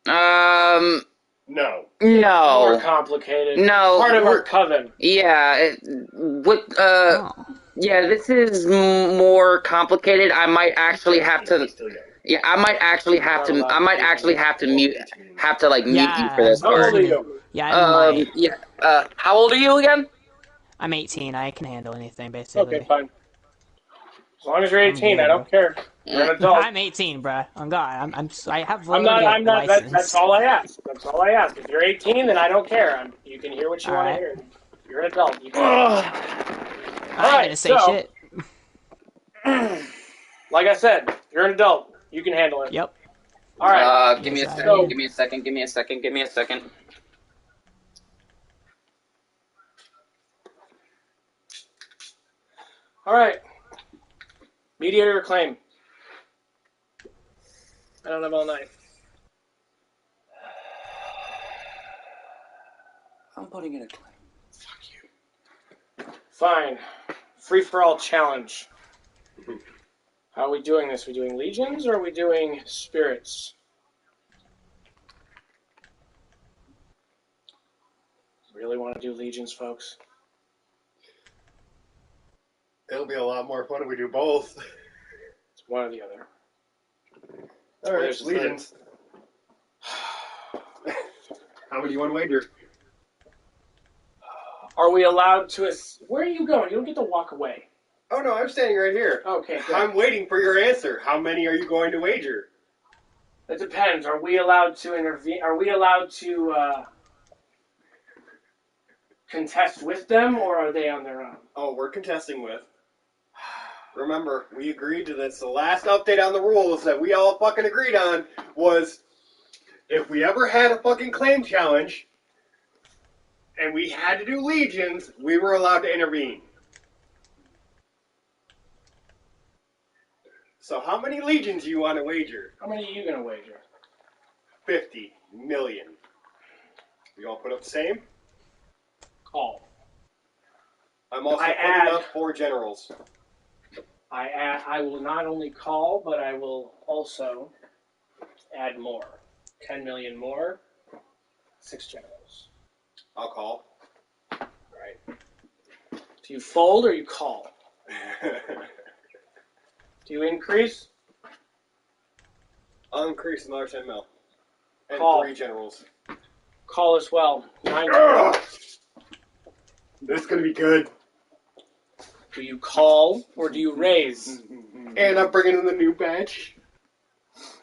No. More complicated. No. Part of our coven. Yeah. Yeah, this is more complicated. I might actually have to. Yeah, I might actually have to. I might actually have to mute. Have to like mute you for this How part. old are you? Yeah, I might. Yeah. How old are you again? I'm 18. I can handle anything, basically. Okay, fine. As long as you're 18, I don't care. You're an adult. I'm 18, bruh. I'm God. I have I'm literally not. license. That's all I ask. That's all I ask. If you're 18, then I don't care. You can hear what you want to hear. You're an adult. You can. I ain't gonna say shit. Like I said, you're an adult. You can handle it. Yep. All right. Give me a Yes, second. I am. Give me a second. Give me a second. Give me a second. All right. Mediator claim. I don't have all night. I'm putting in a claim. Fuck you. Fine. Free-for-all challenge. How are we doing this? Are we doing legions or are we doing spirits? Really want to do legions, folks? It'll be a lot more fun if we do both. It's one or the other. All right, legions. How many do you want to wager? Are we allowed to... Where are you going? You don't get to walk away. Oh, no, I'm standing right here. Okay, good. I'm waiting for your answer. How many are you going to wager? It depends. Are we allowed to intervene? Are we allowed to contest with them, or are they on their own? Oh, we're contesting with. Remember, we agreed to this. The last update on the rules that we all fucking agreed on was if we ever had a fucking claim challenge and we had to do legions, we were allowed to intervene. So how many legions do you want to wager? How many are you going to wager? 50 million. You all put up the same? Call. I'm also putting up 4 generals. I will not only call, but I will also add more. 10 million more. 6 generals. I'll call. Right. Do you fold or you call? Do you increase? I'll increase another 10 mil. And Call. 3 generals. Call as well. 9 generals. This is going to be good. Do you call or do you raise? And I'm bringing in the new batch.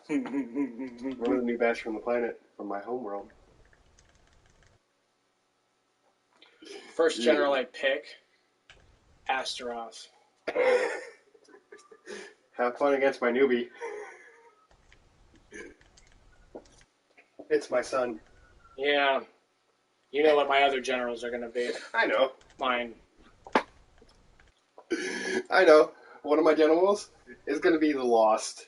One of the new batch from the planet, from my homeworld. First general I pick, Astaroth. Have fun against my newbie. It's my son. Yeah. You know what my other generals are going to be. I know. Mine. I know. One of my generals is going to be the Lost.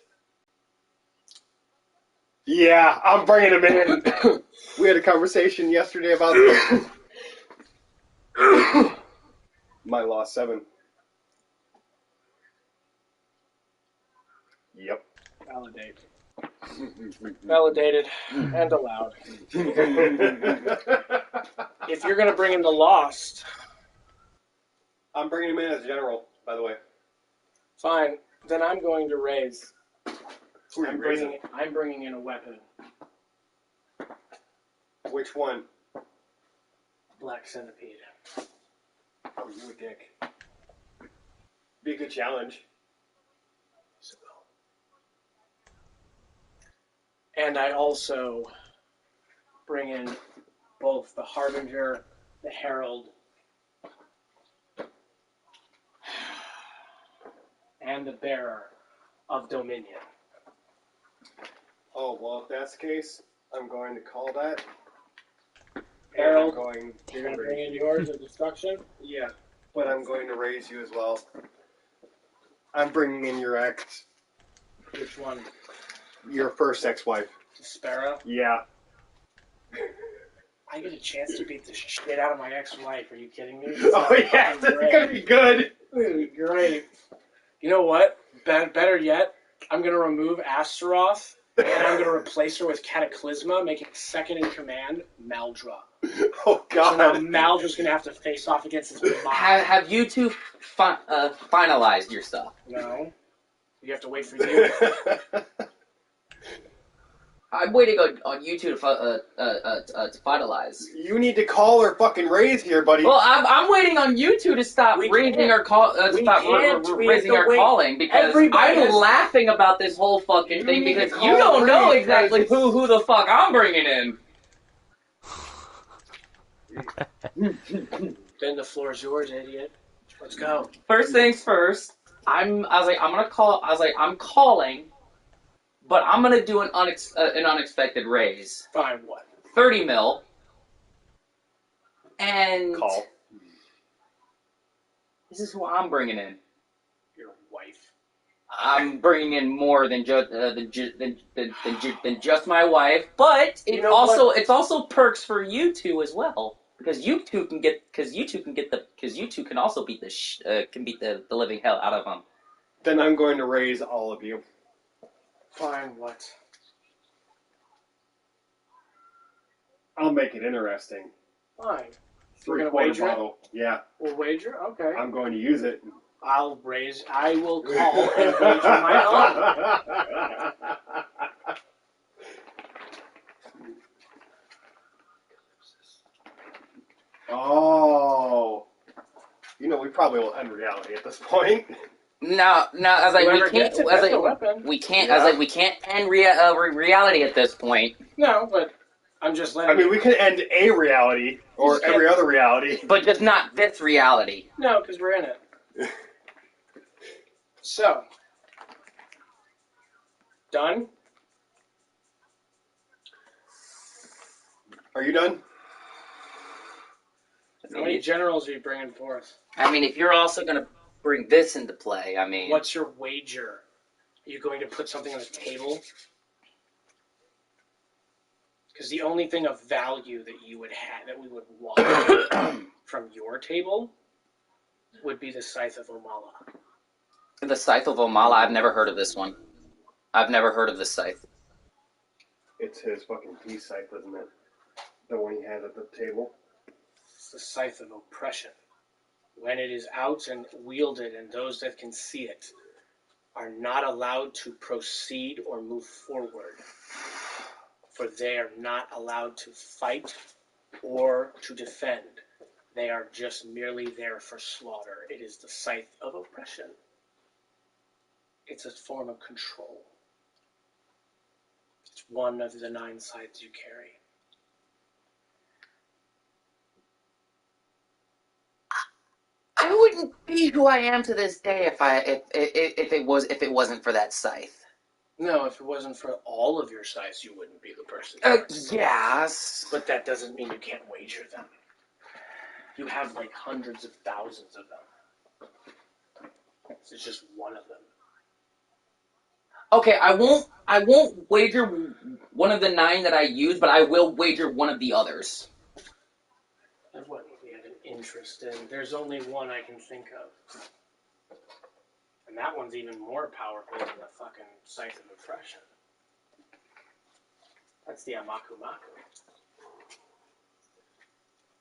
Yeah, I'm bringing him in. We had a conversation yesterday about my Lost 7. Yep. Validate. Validated and allowed. If you're going to bring in the Lost... I'm bringing him in as a general, by the way. Fine. Then I'm going to raise. Who are you raising? I'm bringing in a weapon. which one? Black Centipede. Oh, you a dick. Be a good challenge. So, and I also bring in both the Harbinger, the Herald, and the Bearer of Dominion. Oh, well, if that's the case, I'm going to call that. Herald, You're going to bring in yours of destruction? Yeah, but I'm going to raise you as well. I'm bringing in your ex. Which one? Your first ex-wife. Sparrow? Yeah. I get a chance to beat the shit out of my ex-wife. Are you kidding me? Oh, yeah, this is going to be good. It's going to be great. You know what? Better yet, I'm going to remove Astaroth, and I'm going to replace her with Cataclysma, making second in command Maldra. Oh, God. So now Maldra's going to have to face off against his mom. Have you two finalized your stuff? No. You have to wait for you. I'm waiting on you two to finalize. You need to call or fucking raise here, buddy. Well, I'm waiting on you two to stop raising our calling because I'm laughing about this whole fucking thing because you don't know exactly who the fuck I'm bringing in. Then the floor is yours, idiot. Let's go. First things first. I'm calling, but I'm gonna do an unexpected raise. Fine, what? 30 mil. And Call. This is who I'm bringing in. Your wife. I'm bringing in more than just just my wife, but it's also perks for you two as well because you two can also beat the living hell out of them. Then I'm going to raise all of you. Fine, what? I'll make it interesting. Fine. We're 3/4 gonna wager bottle. Yeah. We'll wager? Okay. I'm going to use it. I will call and wager my own. Oh. You know, we probably will end reality at this point. No, I was like, we can't end reality at this point. No, but I'm just letting. I mean, we can end a reality or every other reality, but just not this reality. No, because we're in it. So, done. Are you done? How many generals are you bringing forth? I mean, if you're also going to bring this into play, I mean... What's your wager? Are you going to put something on the table? Because the only thing of value that you would have, that we would want from your table, would be the Scythe of Omala. The Scythe of Omala? I've never heard of this one. I've never heard of this scythe. It's his fucking peace scythe, isn't it? The one he has at the table. It's the Scythe of Oppression. When it is out and wielded, and those that can see it are not allowed to proceed or move forward, for they are not allowed to fight or to defend. They are just merely there for slaughter. It is the Scythe of Oppression. It's a form of control. It's one of the 9 scythes you carry. I wouldn't be who I am to this day if it wasn't for that scythe. No, if it wasn't for all of your scythes, you wouldn't be the person. Yes. But that doesn't mean you can't wager them. You have like hundreds of thousands of them. It's just one of them. Okay, I won't wager one of the 9 that I use, but I will wager one of the others. And what we have an interest in. There's only one I can think of. And that one's even more powerful than the fucking Scythe of Oppression. That's the Amaku Maku.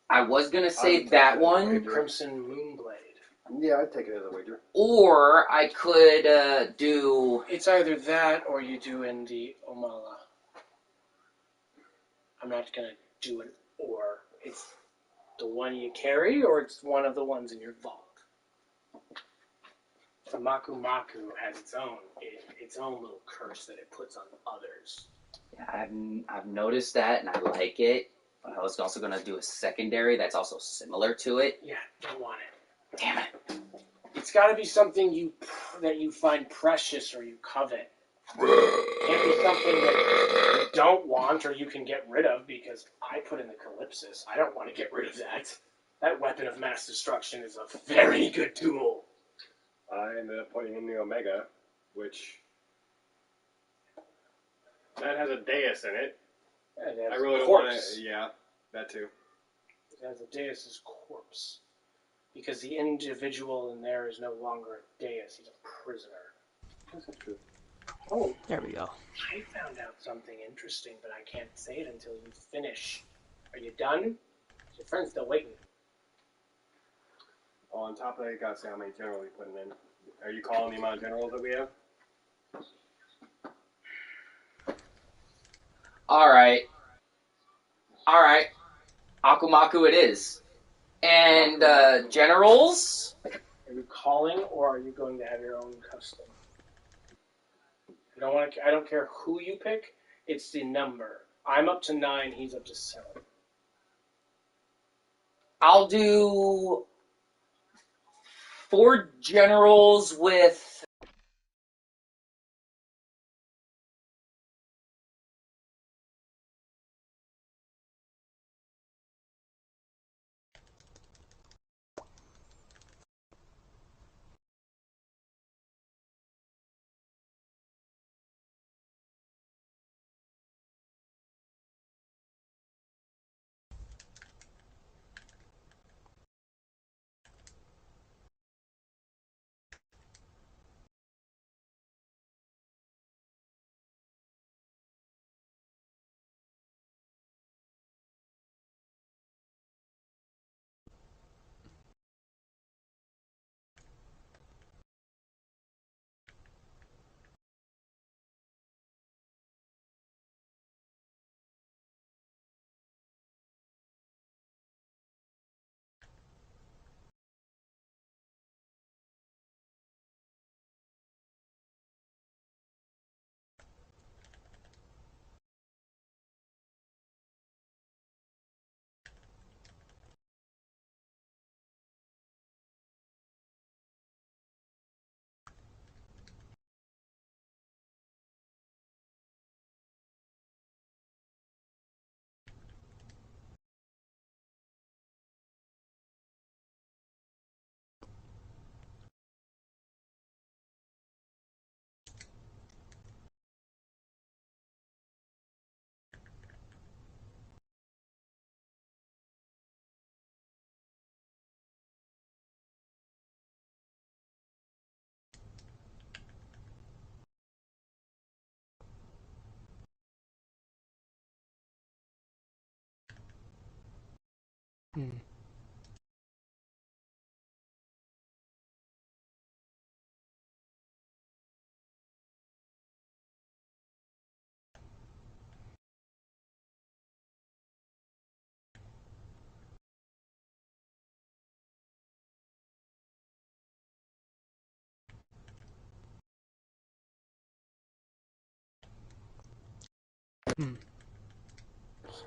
I was gonna say that one. The Crimson Moonblade. Yeah, I'd take it as a wager. Or I could do... It's either that or you do in the Omala. I'm not going to do an or. It's the one you carry, or it's one of the ones in your vault. The Maku Maku has its own little curse that it puts on others. Yeah, I've noticed that, and I like it. But I was also going to do a secondary that's also similar to it. Yeah, don't want it. Damn it. It's got to be something that you find precious or you covet. It can't be something that you don't want or you can get rid of, because I put in the Calypsis. I don't want to get rid of that. That weapon of mass destruction is a very good tool. I ended up putting in the Omega, which that has a Deus in it. Yeah, I really don't want to. Yeah, that too. It has a Deus's corpse, because the individual in there is no longer a Deus; he's a prisoner. That's true. Oh, There we go. I found out something interesting, but I can't say it until you finish. Are you done? Your friend's still waiting. Oh, on top of that, you gotta say how many generals you're putting in. Are you calling the amount of generals that we have? Alright. Akumaku it is. And, generals? Are you calling, or are you going to have your own custom? I don't care who you pick. It's the number. I'm up to 9. He's up to 7. I'll do 4 generals with...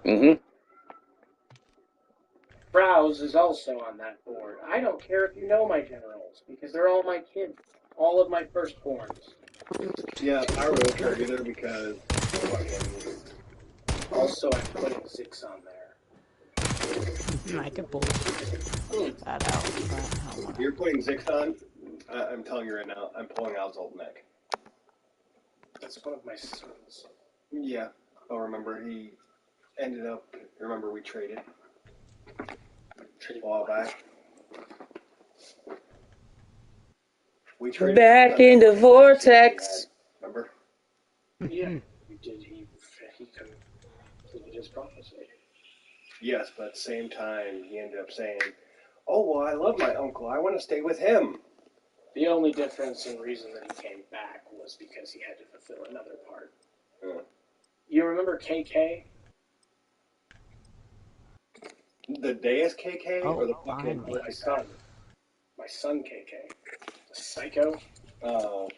Mm-hmm. Browse is also on that board. I don't care if you know my generals, because they're all my kids. All of my firstborns. Yeah, I wrote her either because... Also, I'm putting Zix on there. I could pull that out, but I don't want You're putting Zix on? I'm telling you right now, I'm pulling out Zoltnek. That's one of my sons. Yeah, I'll remember he ended up... Remember we traded? A while back. We traded Back in the Vortex. Remember? Yeah, he did. He completed his prophecy. Yes, but at the same time, he ended up saying, "Oh, well, I love my uncle. I want to stay with him." The only difference and reason that he came back was because he had to fulfill another part. Yeah. You remember A.K.A? The Deus KK or the fucking fine. My son KK. The psycho. Oh.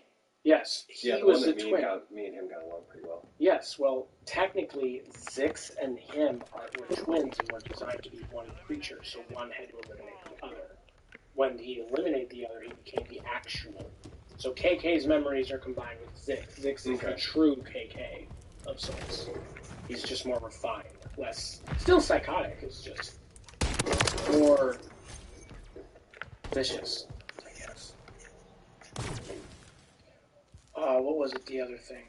Yes, he Yeah, the was one the that twin. me and him got along pretty well. Yes, well, technically, Zix and him were twins and were designed to be one creature, so one had to eliminate the other. When he eliminated the other, he became the actual. So KK's memories are combined with Zix. Zix is the true KK of sorts. He's just more refined, less... Still psychotic, it's just more vicious, I guess. What was it, the other thing?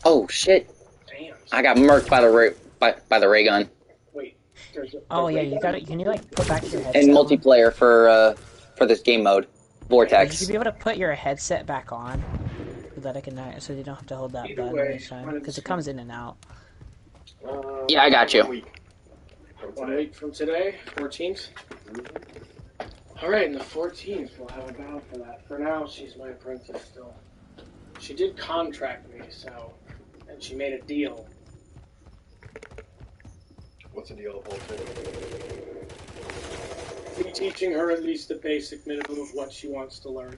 Oh, shit. Damn. I got murked by the ray gun. Wait, there's a... Oh yeah, ray gun? can you like put back your headset In on? multiplayer for this game mode. Vortex. Would you be able to put your headset back on? So that I can, so you don't have to hold that button each time. Because it comes in and out. Yeah, I got you. 1 week from today, 14th. Alright, and the 14th, we'll have a battle for that. For now, she's my apprentice still. She did contract me, so... And she made a deal. What's the deal of Me teaching her at least the basic minimum of what she wants to learn.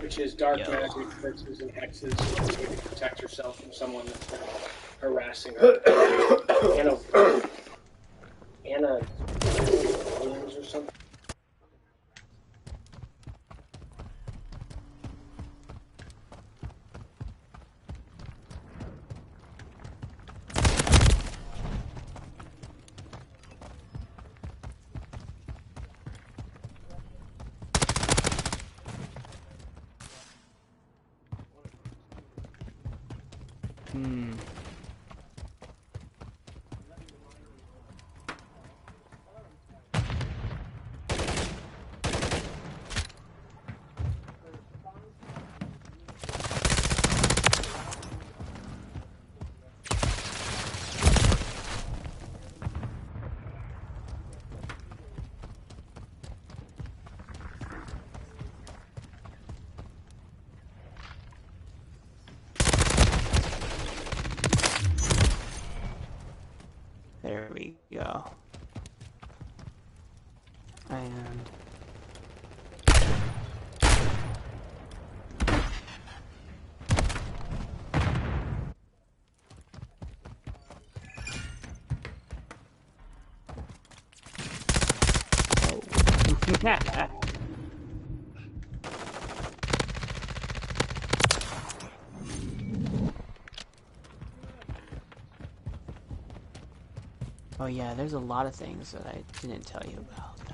Which is dark magic, fixes, and hexes, so she can protect herself from someone that's been harassing her. Anna Williams or something. There we go. And... Oh. Oh yeah, there's a lot of things that I didn't tell you about, though.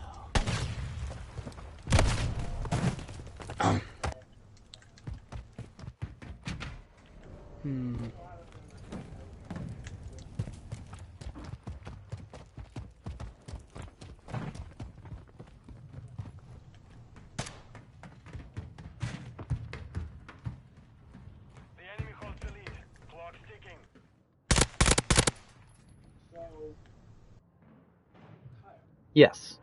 Yes.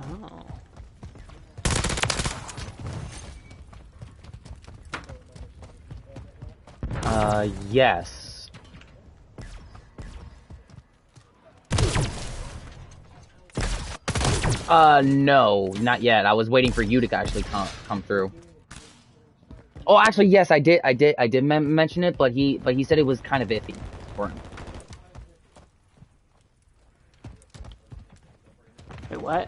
Oh. Yes. No, not yet. I was waiting for you to actually come through. Oh, actually, yes, I did mention it, but he said it was kind of iffy for him. Wait, what?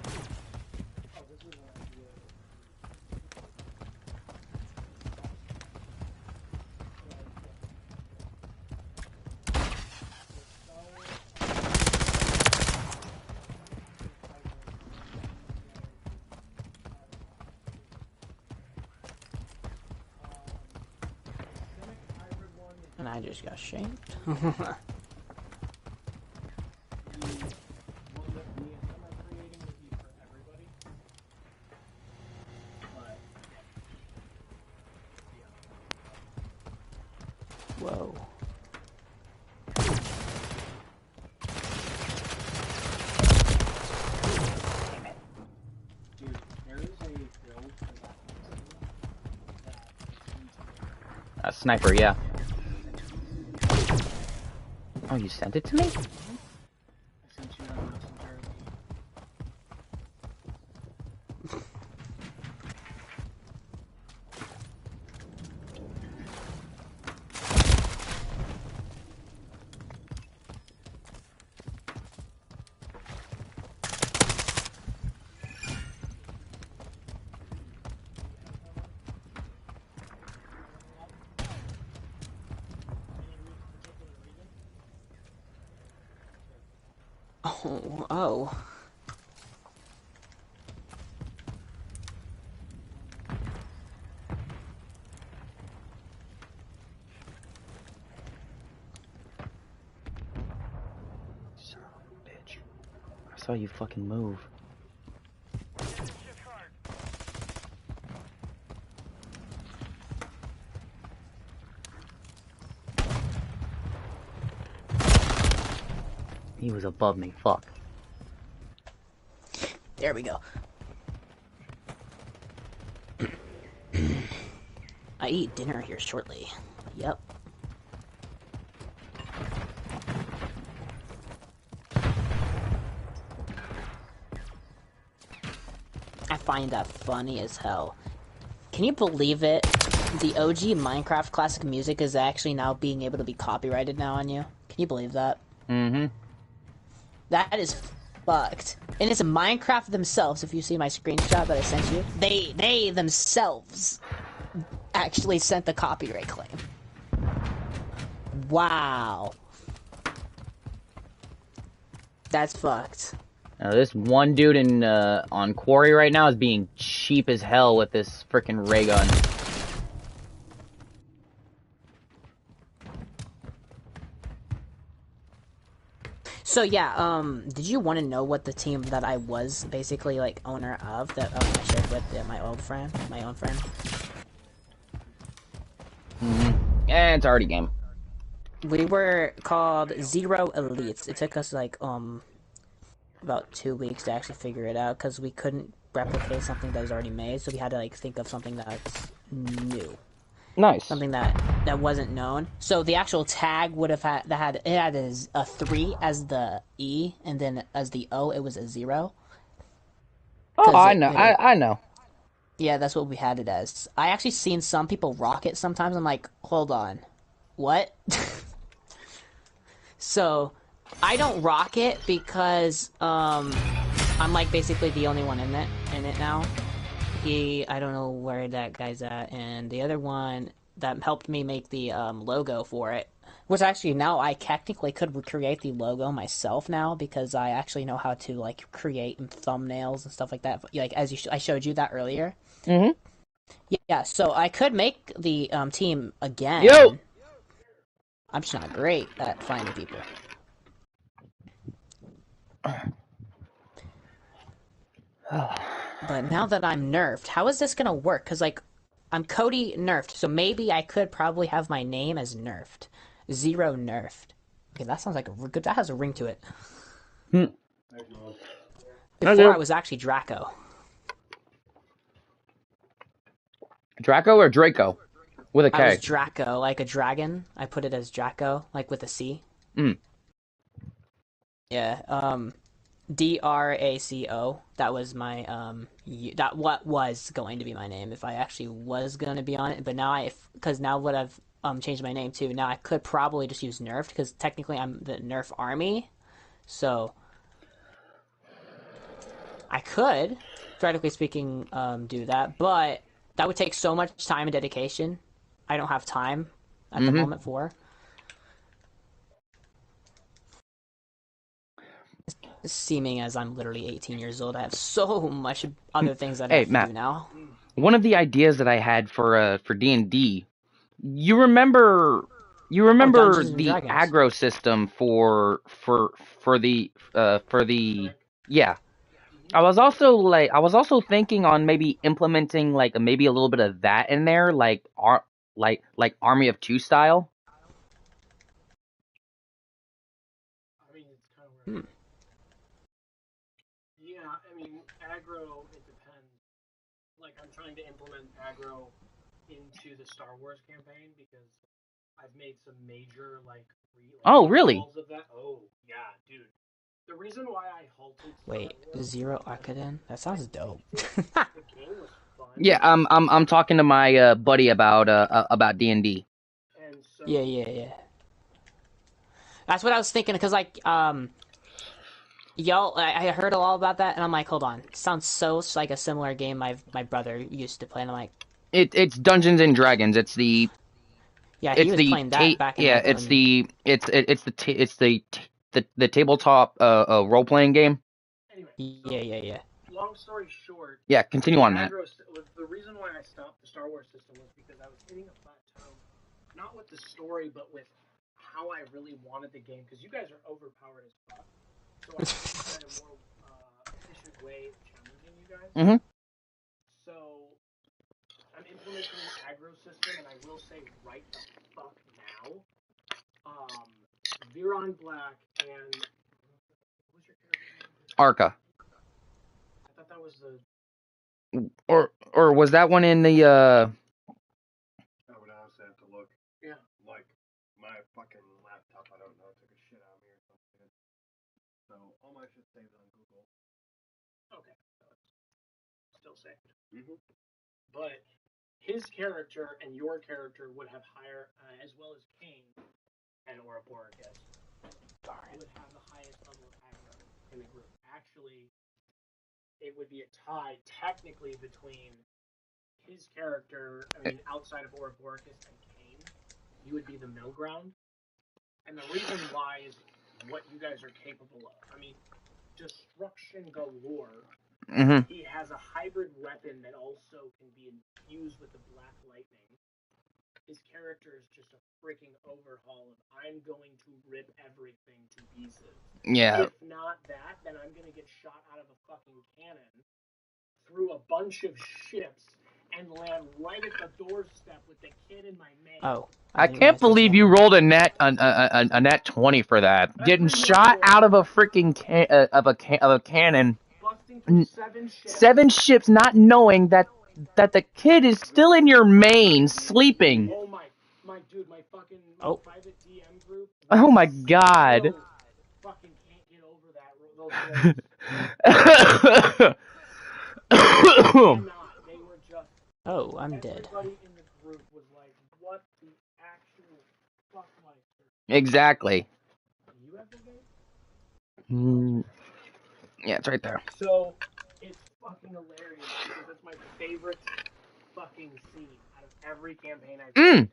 And I just got shanked. Whoa. A sniper, yeah. Oh, you sent it to me? I sent you that messenger. Oh. Son of a bitch. I saw you fucking move. He was above me, fuck. There we go. I eat dinner here shortly. Yep. I find that funny as hell. Can you believe it? The OG Minecraft classic music is actually now being able to be copyrighted now on you. Can you believe that? Mm-hmm. That is fucked. And it's Minecraft themselves, if you see my screenshot that I sent you. They themselves actually sent the copyright claim. Wow. That's fucked. Now, this one dude in on Quarry right now is being cheap as hell with this frickin' ray gun. So yeah, did you want to know what the team that I was basically like owner of that I shared with my own friend? Mm-hmm. Yeah, it's already game. We were called Zero Elites. It took us like about 2 weeks to actually figure it out because we couldn't replicate something that was already made, so we had to like think of something that's new. Nice. Something that wasn't known. So the actual tag would have had a 3 as the E, and then as the O it was a 0. Oh, I know. I know. Yeah, that's what we had it as. I actually seen some people rock it sometimes. I'm like, hold on, what? So I don't rock it because I'm like basically the only one in it now. I don't know where that guy's at, and the other one that helped me make the logo for it, which actually now I technically could recreate the logo myself now because I actually know how to like create thumbnails and stuff like that. Like as I showed you that earlier. Mm-hmm. Yeah, so I could make the team again. Yo! I'm just not great at finding people. But now that I'm nerfed, how is this gonna work? Because, like, I'm Cody nerfed, so maybe I could probably have my name as nerfed. Zero nerfed. Okay, that sounds like a good... That has a ring to it. Before I was actually Draco. Draco or Draco? With a K. I was Draco, like a dragon. I put it as Draco, like with a C. Yeah, Draco. That was my that what was going to be my name if I actually was going to be on it. But now because now what I've changed my name to, now I could probably just use Nerfed because technically I'm the Nerf army. So I could, theoretically speaking, do that, but that would take so much time and dedication. I don't have time at the moment for. Seeming as I'm literally 18 years old, I have so much other things that I have to do now. One of the ideas that I had for D&D, you remember the aggro system for the yeah. I was also thinking on maybe implementing like maybe a little bit of that in there, like Army of Two style. I mean, it's kind of weird. Yeah, I mean, aggro, it depends. Like, I'm trying to implement aggro into the Star Wars campaign because I've made some major, like, Oh, really? Of that. Oh, yeah, dude. The reason why I halted. Wait, Zero Akadin? That sounds dope. The game was fun. Yeah, I'm talking to my buddy about D&D. And so. Yeah. That's what I was thinking, because, like, y'all, I heard all about that, and I'm like, hold on. It sounds so like a similar game my brother used to play, and I'm like... It's Dungeons and Dragons. It's the... Yeah, he was playing that back in the tabletop role playing game. Anyway, yeah. Long story short. Yeah, continue on that. The reason why I stopped the Star Wars system was because I was hitting a plateau, not with the story, but with how I really wanted the game. Because you guys are overpowered as fuck, so I had a more efficient way of challenging you guys. Mm-hmm. So I'm implementing an aggro system, and I will say right the fuck now, Viron Black and what was your character? Arca. I thought that was the. Or was that one in the I would honestly have to look. Yeah. Like my fucking laptop, I don't know, took a shit out of me or something. So all my shit saved on Google. Okay. Still saved. But his character and your character would have higher, as well as Kane and Ouroboros, would have the highest level of aggro in the group. Actually, it would be a tie technically between his character, outside of Ouroboros and Kane, you would be the middle ground. And the reason why is what you guys are capable of. Destruction galore. Mm-hmm. He has a hybrid weapon that also can be infused with the Black Lightning. His character is just a freaking overhaul of I'm going to rip everything to pieces. Yeah. If not that, then I'm going to get shot out of a fucking cannon through a bunch of ships and land right at the doorstep with the kid in my main. Oh. I can't believe you rolled a net 20 for that. Getting shot out of a freaking cannon. Busting through 7 ships. 7 ships, not knowing that the kid is still in your main, sleeping. Oh my dude, my fucking private DM group. Oh my god. Fucking can't get over that. They were just. Oh, I'm dead. Everybody in the group was like, "What the actual fuck, Meister?" Exactly. You have the game? Yeah, it's right there. So it's fucking hilarious because it's my favorite fucking scene out of every campaign I've played.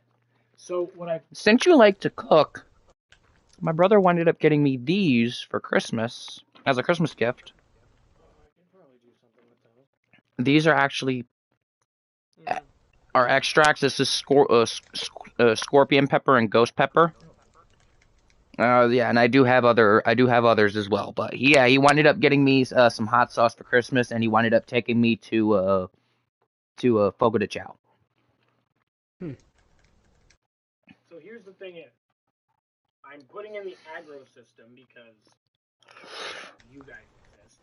So since you like to cook, my brother ended up getting me these for Christmas as a Christmas gift. I can probably do something with those. These are actually are extracts. This is scorpion pepper and ghost pepper. Yeah, and I do have others as well. But he winded up getting me some hot sauce for Christmas, and he winded up taking me to Fogo de Chao. So here's the thing is, I'm putting in the aggro system because you guys exist.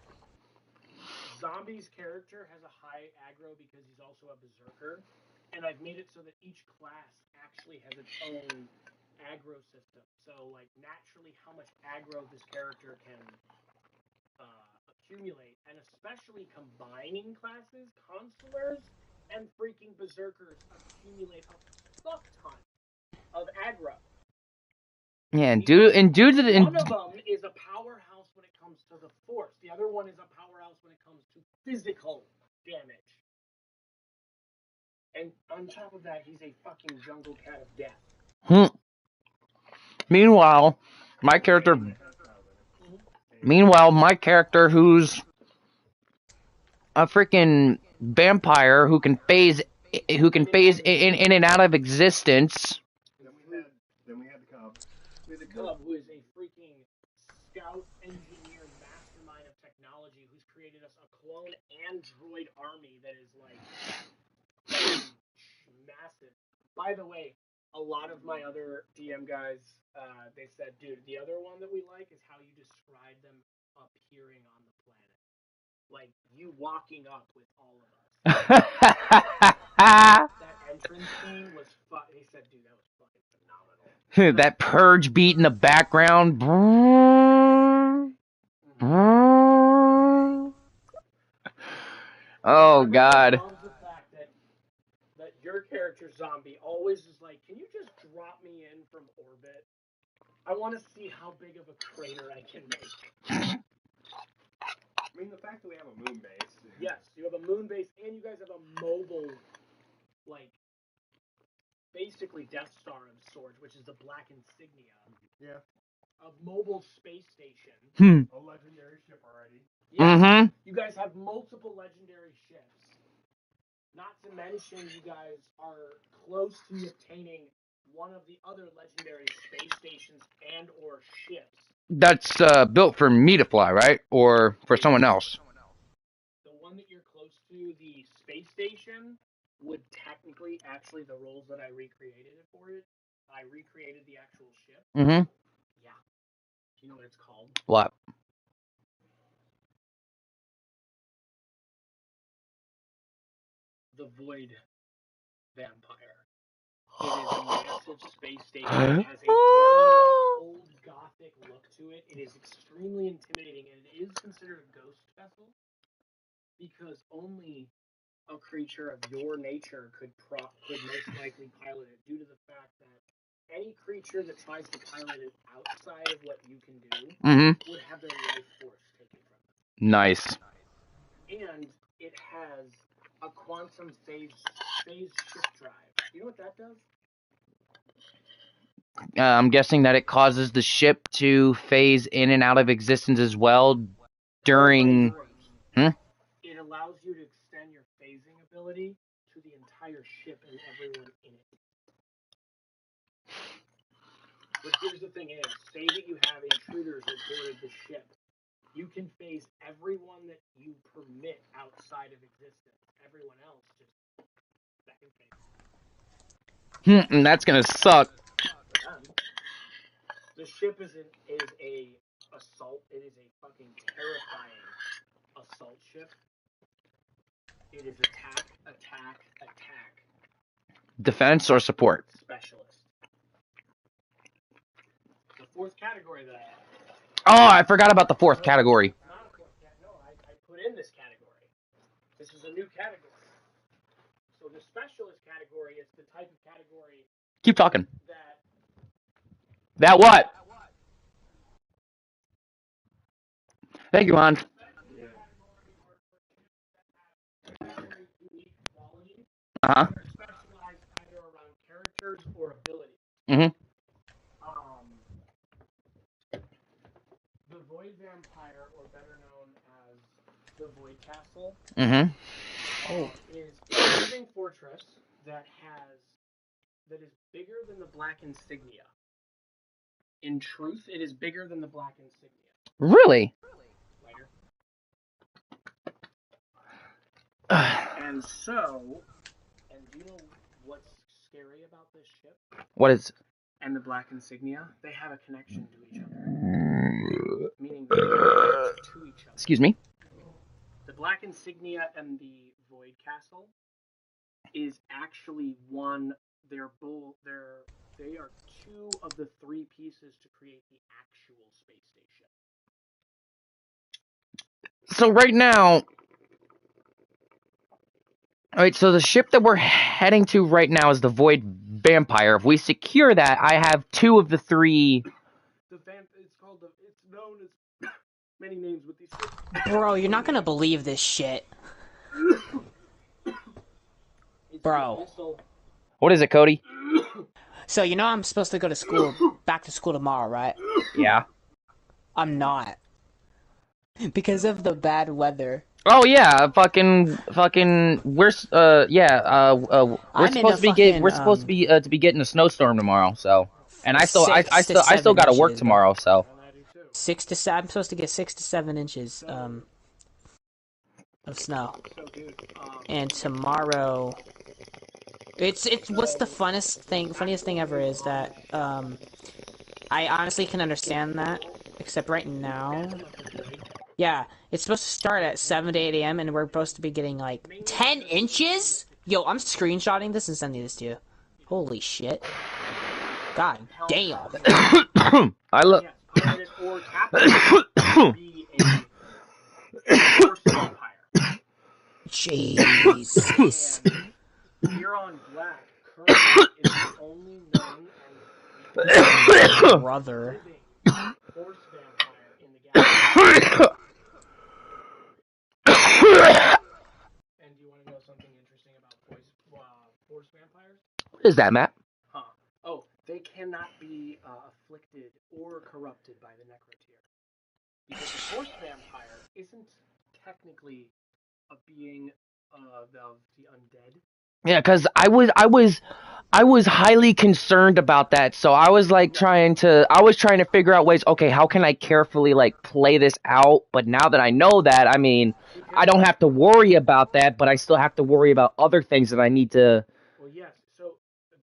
Zombie's character has a high aggro because he's also a berserker, and I've made it so that each class actually has its own aggro system. So, naturally how much aggro this character can accumulate, and especially combining classes, consulars and freaking berserkers accumulate a fuck ton of aggro. Yeah, and due to the one of them is a powerhouse when it comes to the force. The other one is a powerhouse when it comes to physical damage. And on top of that, he's a fucking jungle cat of death. Meanwhile, my character, who's a freaking vampire who can phase in and out of existence. Then we had the Cub. The Cub, who is a freaking scout engineer mastermind of technology, who's created us a clone and droid army that is massive. By the way, a lot of my other DM guys, they said, dude, the other one that we like is how you describe them appearing on the planet. Like you walking up with all of us. That entrance scene was he said, dude, that was fucking phenomenal. That purge beat in the background. Oh God. Loves the fact that your character zombie always is like, can you just drop me in from orbit? I want to see how big of a crater I can make. I mean, the fact that we have a moon base. Yes, you have a moon base, and you guys have a mobile, like, basically Death Star of sorts, which is the black insignia. Yeah. A mobile space station. A legendary ship already. Yeah. You guys have multiple legendary ships. Not to mention, you guys are close to obtaining one of the other legendary space stations and or ships. That's built for me to fly, right? Or for someone else? The one that you're close to, the space station, would technically, actually, the roles that I recreated it for it, I recreated the actual ship. Mm-hmm. Yeah. Do you know what it's called? What? The Void Vampire. It is a massive space station. It has a very old gothic look to it. It is extremely intimidating, and it is considered a ghost vessel because only a creature of your nature could most likely pilot it, due to the fact that any creature that tries to pilot it outside of what you can do would have their life force taken from them. Nice. And it has a quantum phase shift drive. You know what that does? I'm guessing that it causes the ship to phase in and out of existence as well during... It allows you to extend your phasing ability to the entire ship and everyone in it. But here's the thing is, say that you have intruders aboard the ship. You can phase everyone that you permit outside of existence. Everyone else just second phase. And that's gonna suck. The ship is a assault. It is a fucking terrifying assault ship. It is attack, attack, attack. Defense or support? Specialist. The fourth category that I have. Oh, I forgot about the fourth category. Not a fourth category. No, I put in this category. This is a new category. So the specialist category is the type of category. Keep talking. That what? Thank you, Hans. Uh-huh. Specialized either around characters or abilities. The Void Vampire, or better known as the Void Castle, is a living fortress that is bigger than the Black Insignia. In truth, it is bigger than the Black Insignia. Really? Later. And do you know what's scary about this ship? What is... And the Black Insignia? They have a connection to each other. Meaning they connect to each other. Excuse me? The Black Insignia and the Void Castle is actually one. They are two of the three pieces to create the actual space station. So right now... Alright, so the ship that we're heading to right now is the Void Vampire. If we secure that, I have two of the three... It's known as many names with these ships. Bro, you're not gonna believe this shit. Bro. What is it, Cody? So, you know I'm supposed to go to school, back to school tomorrow, right? Yeah. I'm not. Because of the bad weather. Oh yeah, we're we're supposed to be getting a snowstorm tomorrow, so. And I still got to work inches, tomorrow, so. 6 to 7. I'm supposed to get 6 to 7 inches of snow. And tomorrow, it's what's the funniest thing ever is that I honestly can understand that, except right now. Yeah, it's supposed to start at 7 to 8 a.m. and we're supposed to be getting like 10 inches? Yo, I'm screenshotting this and sending this to you. Holy shit. God damn. I look. Yes, piloted or captured to be a force vampire. Jesus. And here on Black currently is the only known and Brother. living force vampire in the galaxy. And do you want to know something interesting about force vampires? What is that, Matt? Huh. Oh, they cannot be afflicted or corrupted by the necroteer. Because the force vampire isn't technically a being of the undead. Yeah, because I was highly concerned about that. So I was like trying to figure out ways. Okay, how can I carefully like play this out? But now that I know that, I mean, I don't have to worry about that, but I still have to worry about other things that I need to. Well, yes. So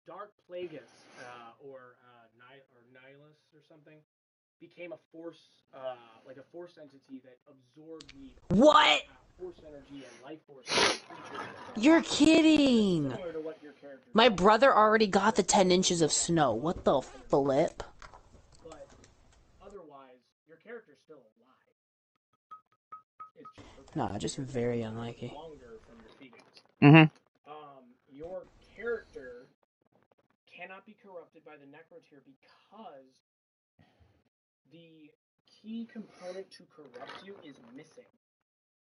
Dark Plagueis or Nihilus or something became a force, like a force entity that absorbed the What? force energy and life force of creatures. You're kidding. Similar to what your character. My brother already got the 10 inches of snow. What the flip? But otherwise, your character's still alive. It's just No, just very unlikely. longer from defeating. Mm-hmm. Your character cannot be corrupted by the necroteer because the key component to corrupt you is missing.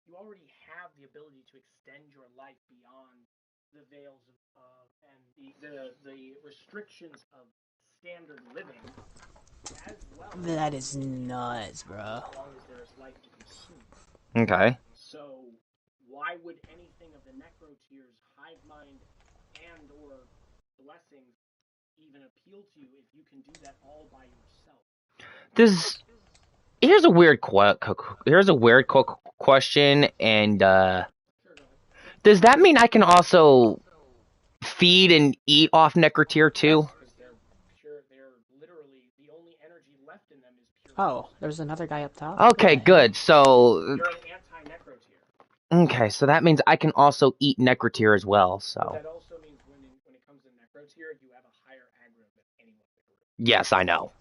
You already have the ability to extend your life beyond the veils of and the restrictions of standard living, as well. That is nuts, bro. As long as there is life to consume. Okay. So why would anything of the necroteer's hive mind and or blessings even appeal to you if you can do that all by yourself? Here's a weird question, and does that mean I can also feed and eat off necroteer too? Because they're pure. They're literally the only energy left in them is pure. Oh, there's another guy up top? Okay, good. So You're an anti-necroteer. okay, so that means I can also eat necroteer as well. So But that also means when it comes to necroteer, you have a higher aggro than anyone in the group. yes, I know.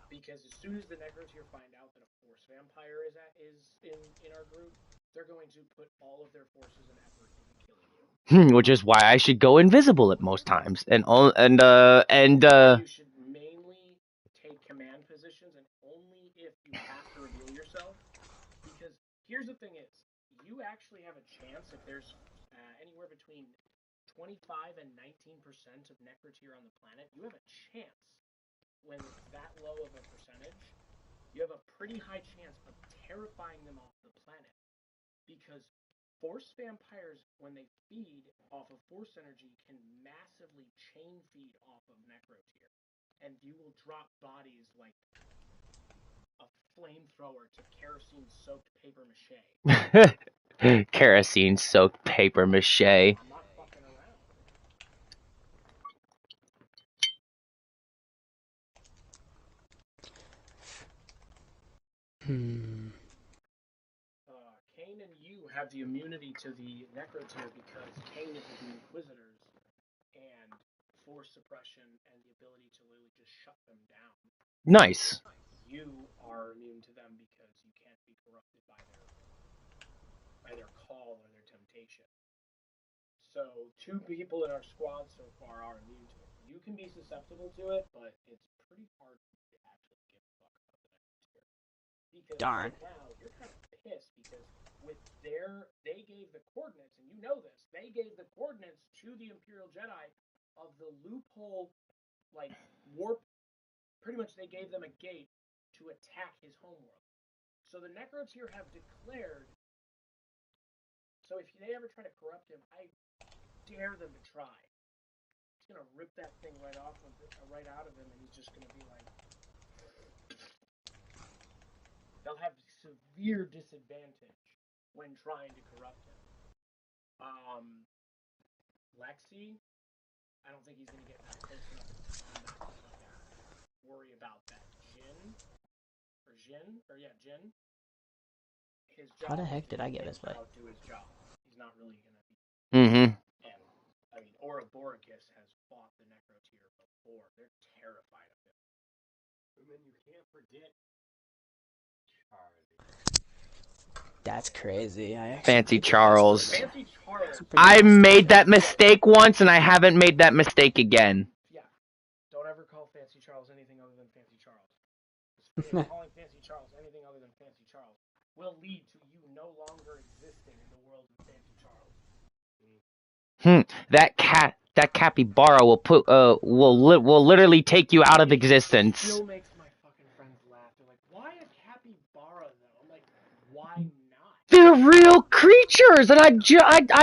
Because as soon as the necroteer find out that a force vampire is in our group, they're going to put all of their forces and effort into killing you. Which is why I should go invisible at most times, and You should mainly take command positions, and only if you have to reveal yourself. Because here's the thing: is you actually have a chance if there's anywhere between 25 and 19% of necroteer on the planet. You have a chance when it's that low of a percentage. You have a pretty high chance of terrifying them off the planet. Because force vampires, when they feed off of force energy, can massively chain feed off of necroteer. And you will drop bodies like a flamethrower to kerosene-soaked paper mache. kerosene-soaked paper mache. I'm not fucking around. Kane and you have the immunity to the necroteer because Kane is with the Inquisitors and force suppression and the ability to literally just shut them down. Nice. You are immune to them because you can't be corrupted by their call or their temptation. So 2 people in our squad so far are immune to it. You can be susceptible to it, but it's pretty hard to actually give a fuck about the necroteer. Because darn. Right now you're kind of pissed because they gave the coordinates, and you know this, they gave the coordinates to the Imperial Jedi of the loophole, like, warp. Pretty much they gave them a gate to attack his homeworld. So the necroteer have declared, so if they ever try to corrupt him, I dare them to try. He's gonna rip that thing right out of him, and he's just gonna be like, they'll have severe disadvantage when trying to corrupt him. Lexi, I don't think he's gonna get close enough to worry about that. Jin. How the heck did I get this way? Do his job. He's not really gonna be. Mm-hmm. And I Marcus has fought the Necro tier before. They're terrified of him. And then you can't forget Charlie. That's crazy. Fancy Charles. Fancy Charles. I made that mistake once, and I haven't made that mistake again. Yeah. Don't ever call Fancy Charles anything other than Fancy Charles. Calling Fancy Charles anything other than Fancy Charles will lead to you no longer existing in the world of Fancy Charles. That capybara will literally take you out of existence. It still makes my fucking friends laugh. They're like, why a capybara though? I'm like, why not? They're real creatures, and I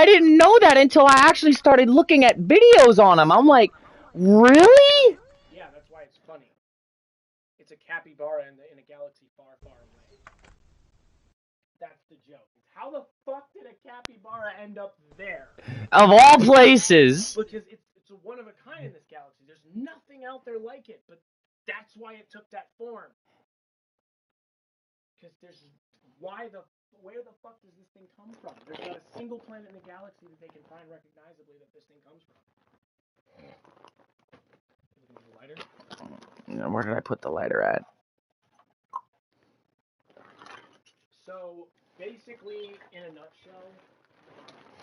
didn't know that until I actually started looking at videos on them. I'm like, really? Yeah, that's why it's funny. It's a capybara in a galaxy far, far away. That's the joke. It's how the fuck did a capybara end up there? Of all places. Because it's a one of a kind in this galaxy. There's nothing out there like it, but that's why it took that form. Because where the fuck does this thing come from? There's not a single planet in the galaxy that they can find recognizably that this thing comes from. Looking for the lighter? Where did I put the lighter at? So basically, in a nutshell,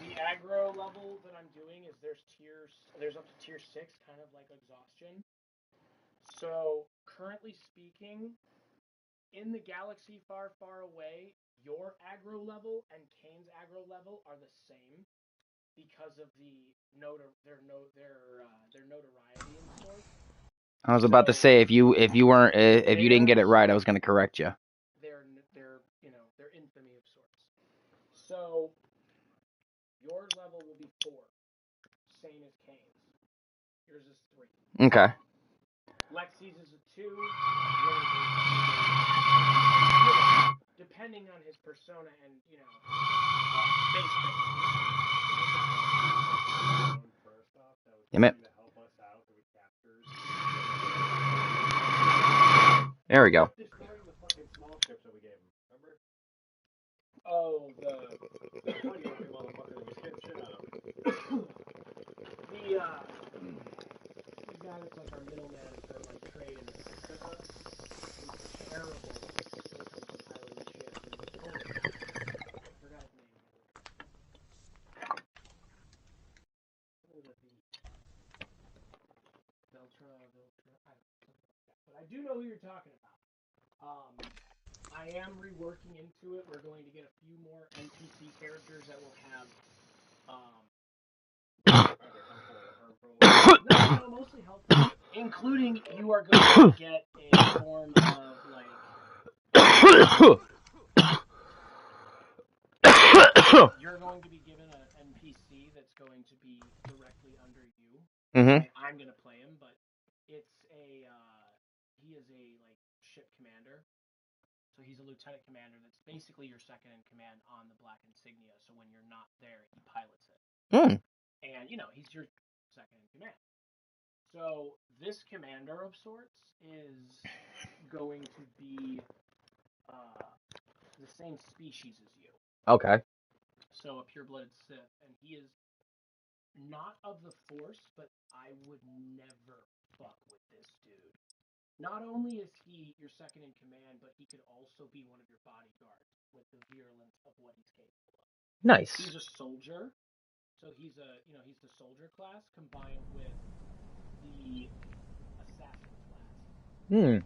the aggro level that I'm doing is there's up to tier 6, kind of like exhaustion. So currently speaking, in the galaxy far, far away, your aggro level and Kane's aggro level are the same because of their notoriety and sort. I was about to say if you didn't get it right, I was gonna correct you. Their infamy of sorts. So your level will be 4, same as Kane's. Yours is 3. Okay. Lexi's is a 2. Depending on his persona and base Damn it. There we go. Destroying the fucking small ships that we gave him, remember? Oh, the Funny looking motherfucker that was getting shit out of him. the guy that's like our middleman for like trade and Pacifica. He's terrible when it comes to piloting ships. I forgot his name. What was it? Veltra, I don't know, something like that. But I do know who you're talking about. I am reworking into it. We're going to get a few more NPC characters that will have no, mostly helpful. Including you are going to get a form of like you're going to be given an NPC that's going to be directly under you. Mm-hmm. I'm gonna play him, but it's he is a like ship commander. So he's a lieutenant commander that's basically your second in command on the Black Insignia. So when you're not there, he pilots it. And he's your second in command. So this commander of sorts is going to be the same species as you. Okay. So a pure-blooded Sith, and he is not of the Force, but I would never fuck with this dude. Not only is he your second in command, but he could also be one of your bodyguards with the virulence of what he's capable of. Nice. He's a soldier, so he's the soldier class combined with the assassin class.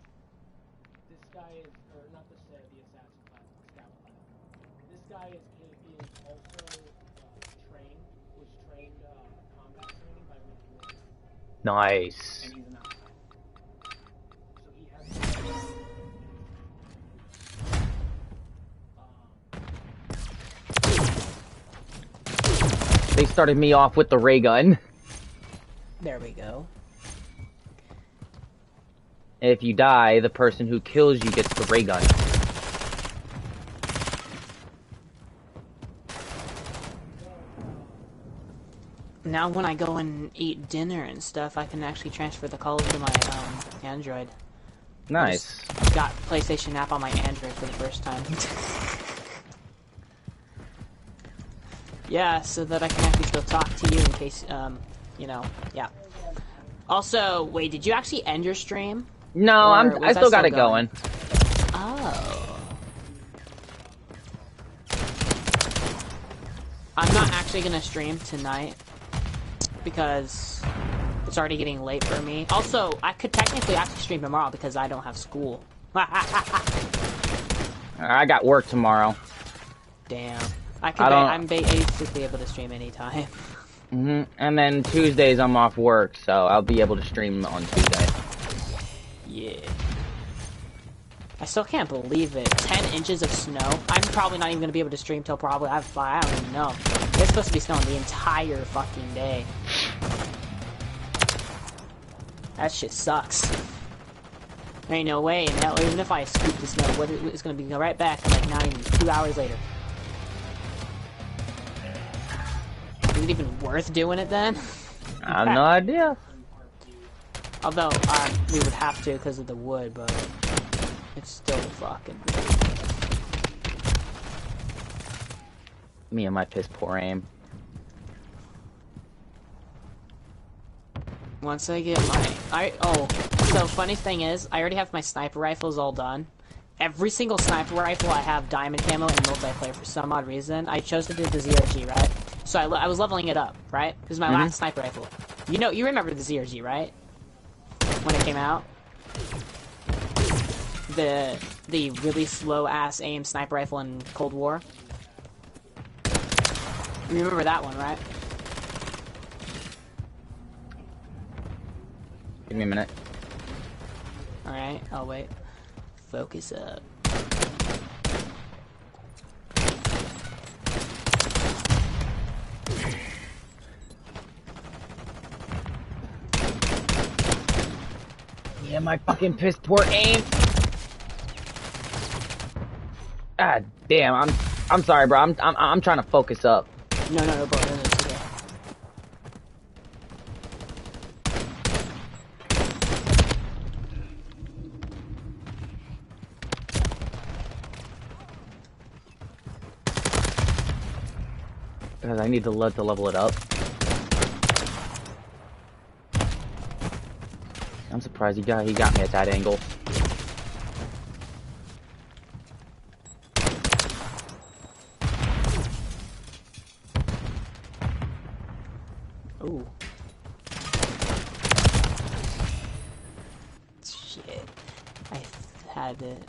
This guy is, or not the assassin class, the scout class. This guy is also was trained combat training by Ricky Morton. Nice. And he's an outsider. So he has They started me off with the ray gun. There we go. If you die, the person who kills you gets the ray gun. Now when I go and eat dinner and stuff, I can actually transfer the calls to my Android. Nice. I got PlayStation app on my Android for the first time. Yeah, so that I can actually still talk to you in case you know, yeah. Also, wait, did you actually end your stream? No, I still got it going. Oh. I'm not actually gonna stream tonight because it's already getting late for me. Also, I could technically actually stream tomorrow because I don't have school. I got work tomorrow. Damn. I'm basically able to stream anytime. And then Tuesdays I'm off work, so I'll be able to stream on Tuesday. Yeah. I still can't believe it. 10 inches of snow. I'm probably not even going to be able to stream till probably I don't even know. It's supposed to be snowing the entire fucking day. That shit sucks. There ain't no way in hell, even if I scoop the snow, it's going to be right back like not even 2 hours later. Is it even worth doing it then? I have no idea. Although, we would have to because of the wood, but it's still fucking weird. Me and my piss poor aim. Once I get so funny thing is, I already have my sniper rifles all done. Every single sniper rifle I have diamond camo and multiplayer for some odd reason. I chose to do the ZRG, right? So I was leveling it up, right? This is my last sniper rifle. You remember the ZRG, right? When it came out? The really slow ass aim sniper rifle in Cold War. You remember that one, right? Give me a minute. Alright, I'll wait. Focus up. Yeah, my fucking piss poor aim. God damn, I'm sorry, bro. I'm trying to focus up. No, bro. No, it's okay. Because I need to level it up. I'm surprised he got me at that angle. Ooh. Shit. I had it.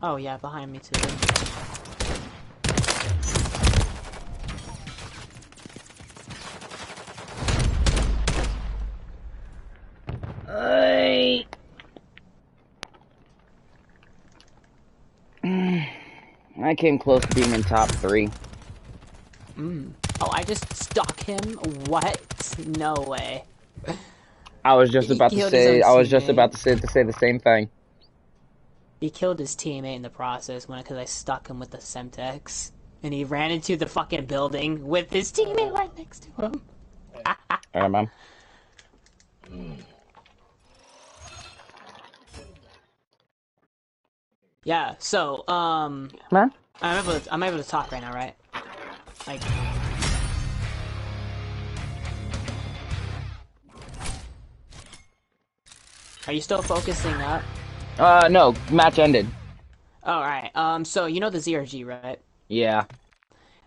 Oh yeah, behind me too. I came close to being in top 3. Oh, I just stuck him? What? No way. I was just about to say the same thing. He killed his teammate in the process because I stuck him with the Semtex. And he ran into the fucking building with his teammate right next to him. Alright, man. Yeah, so, Man? I'm able to talk right now, right? Like... Are you still focusing up? No. Match ended. Alright, so you know the ZRG, right? Yeah.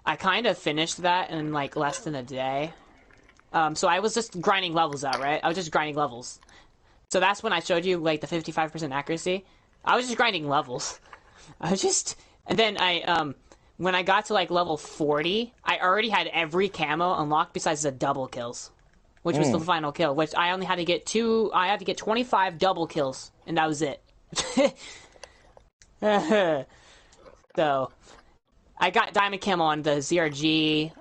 I kind of finished that in, like, less than a day. So I was just grinding levels out, right? I was just grinding levels. So that's when I showed you, like, the 55% accuracy. I was just grinding levels. And then when I got to, like, level 40, I already had every camo unlocked besides the double kills. Which was the final kill, which I only had to get 25 double kills, and that was it. So, I got diamond camo on the ZRG.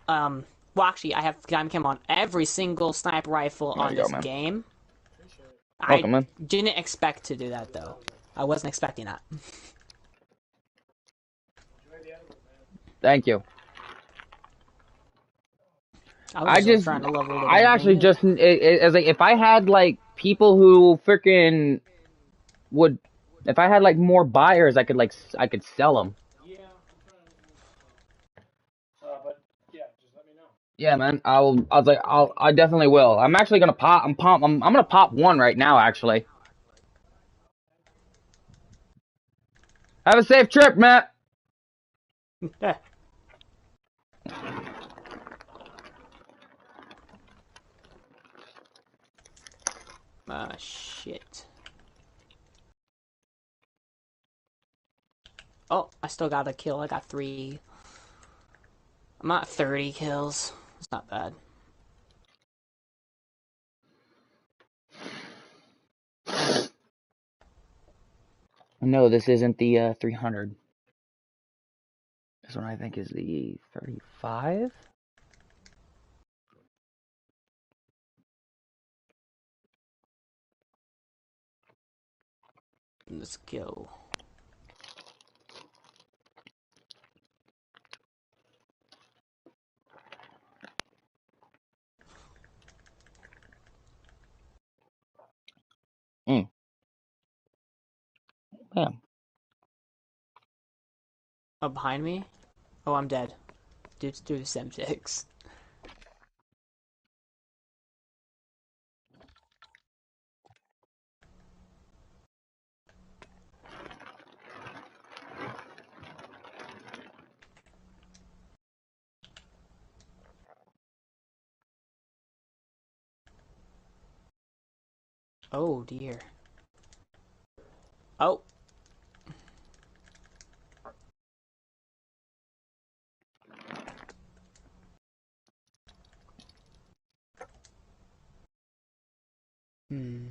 Well, actually, I have diamond camo on every single sniper rifle on this game. Welcome, man. Didn't expect to do that, though. I wasn't expecting that. Thank you. I was just trying to level the I damn actually thing. just, it's like, if I had, like, people who freaking would, if I had, like, more buyers, I could, like, I could sell them. Yeah, I'm trying to look more stuff. But yeah, just let me know. Yeah, man. I definitely will. I'm actually gonna I'm gonna pop one right now, actually. Have a safe trip, Matt. Ah, shit. Oh, I still got a kill. I got 3. I'm at 30 kills. It's not bad. No, this isn't the 300. This one I think is the 35. Let's go. Yeah. Oh, behind me? Oh, I'm dead. Dude's through the M6. Oh, dear. Oh. Hmm.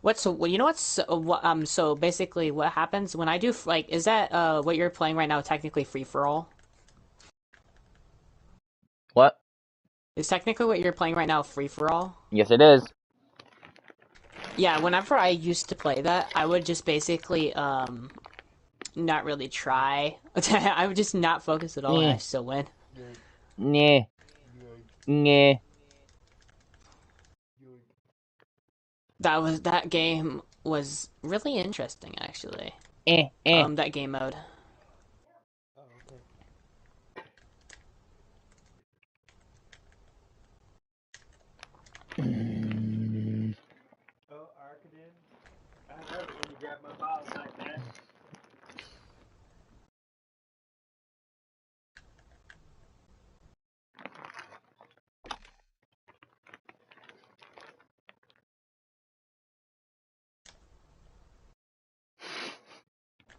Well, you know what's so basically what happens when I do like is that what you're playing right now technically free for all? What? Is technically what you're playing right now free for all? Yes, it is. Yeah, whenever I used to play that, I would just basically not really try. I would just not focus at all and I still win. Nah. Nah. That game was really interesting actually. Eh. Eh. That game mode. Oh, Arcadin. I love it when you grab my balls like that.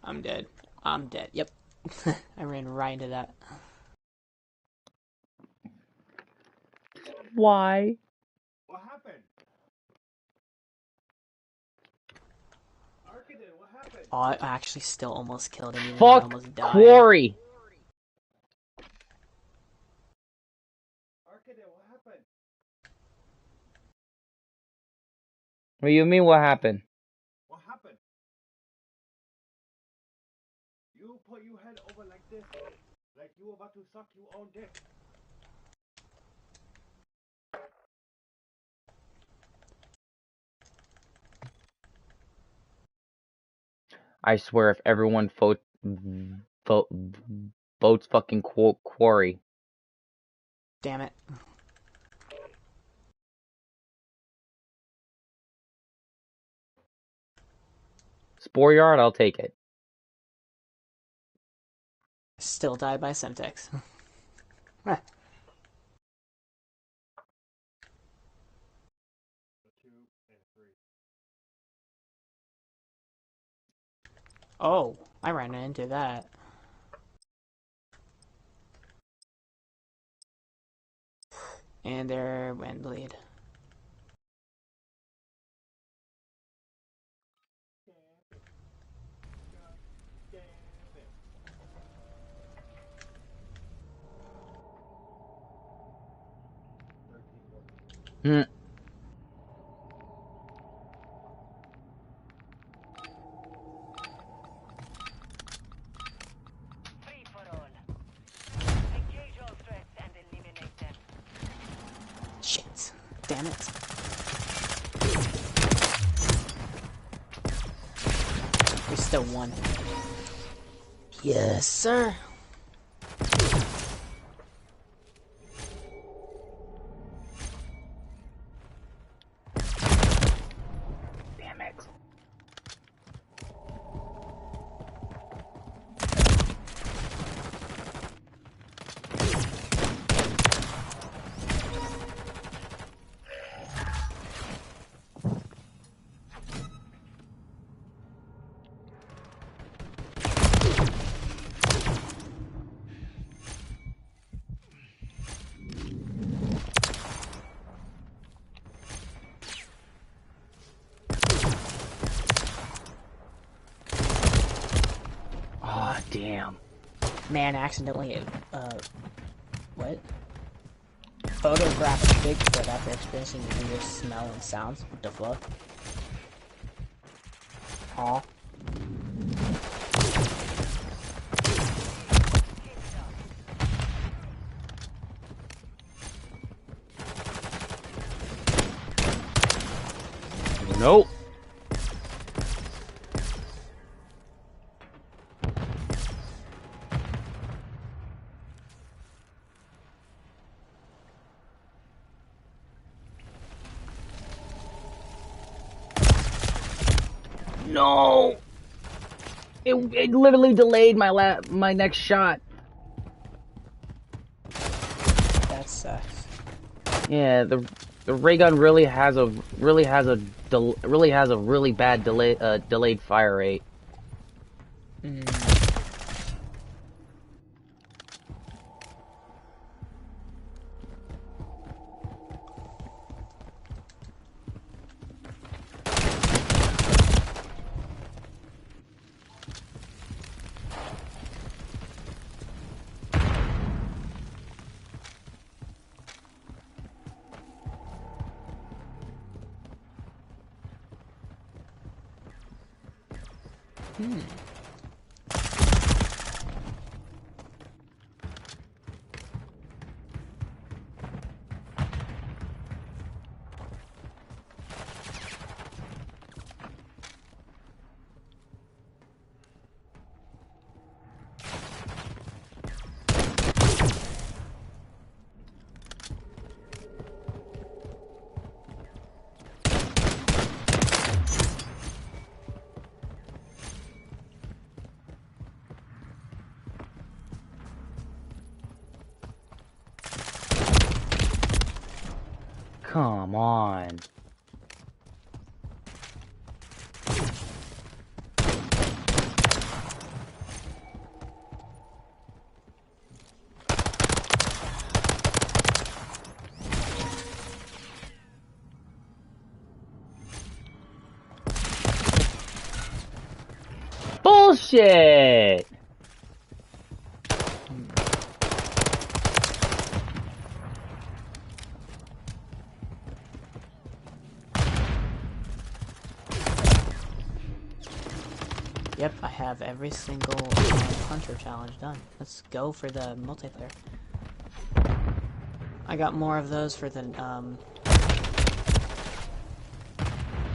I'm dead. I'm dead. Yep. I ran right into that. Why? What happened? Arcadin, what happened? Oh, I actually still almost killed him even though I Fuck almost died. Quarry. Arcadin, what happened? What do you mean? What happened? What happened? You put your head over like this, like you were about to suck your own dick. I swear, if everyone vote, votes fucking Quarry. Damn it. Spore Yard, I'll take it. Still died by Semtex. Oh, I ran into that. And there went bleed. Damn it. We still won. Yes, sir. Damn it. Oh, damn. Man accidentally, what? Photographed Bigfoot after experiencing weird smell and sounds. What the fuck? Aw. Nope. No. It literally delayed my next shot. That sucks. Yeah, the ray gun really has a really bad delayed fire rate. Come on. Bullshit! Yep, I have every single Hunter challenge done. Let's go for the multiplayer. I got more of those for the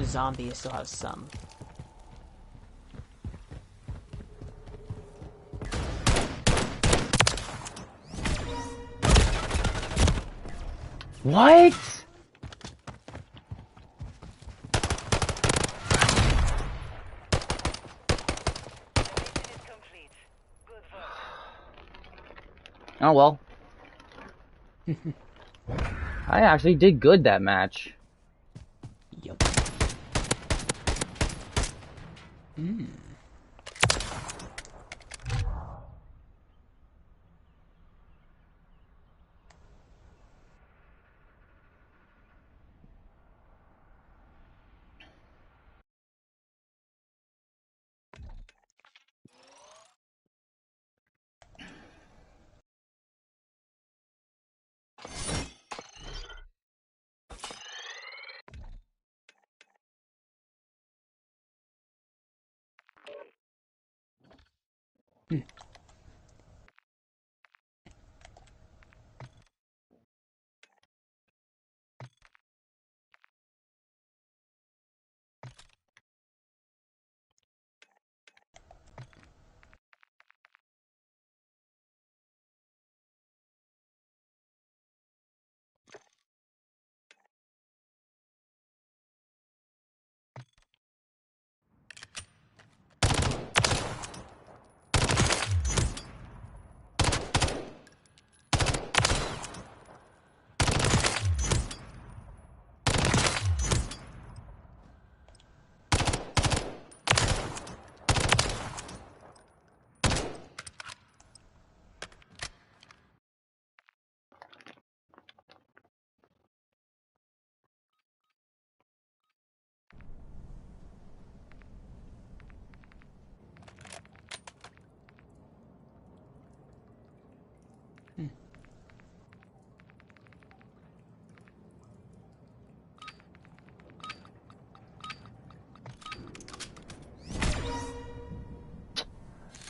zombie. I still have some. What? Oh well. I actually did good that match. Yup.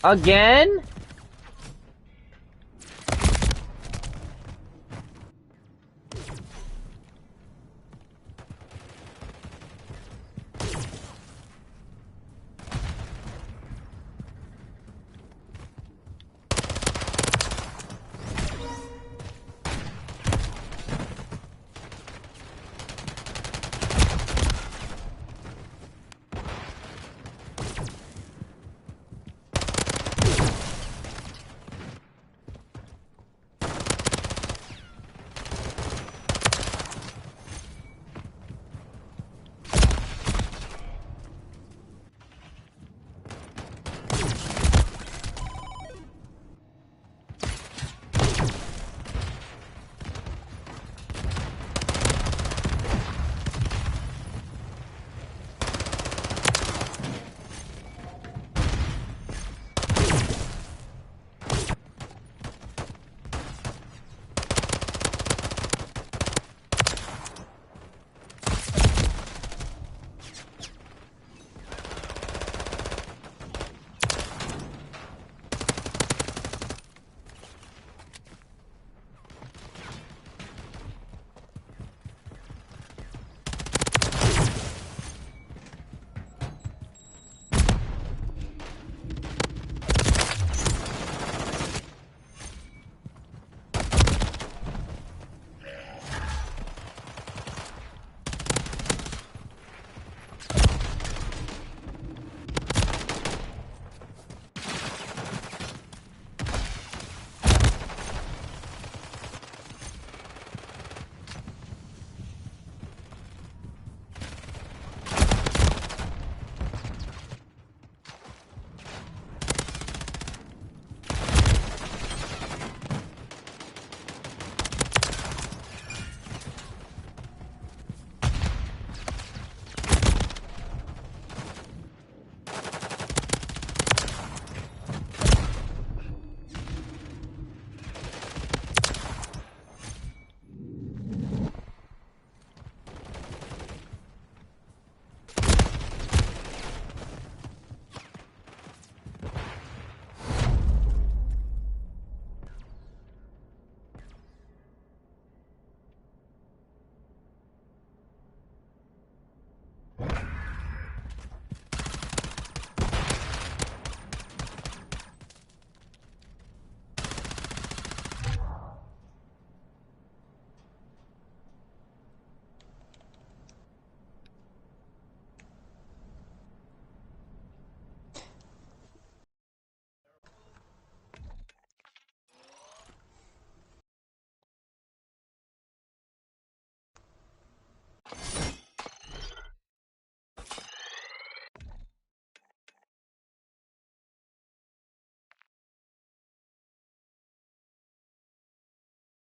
Again?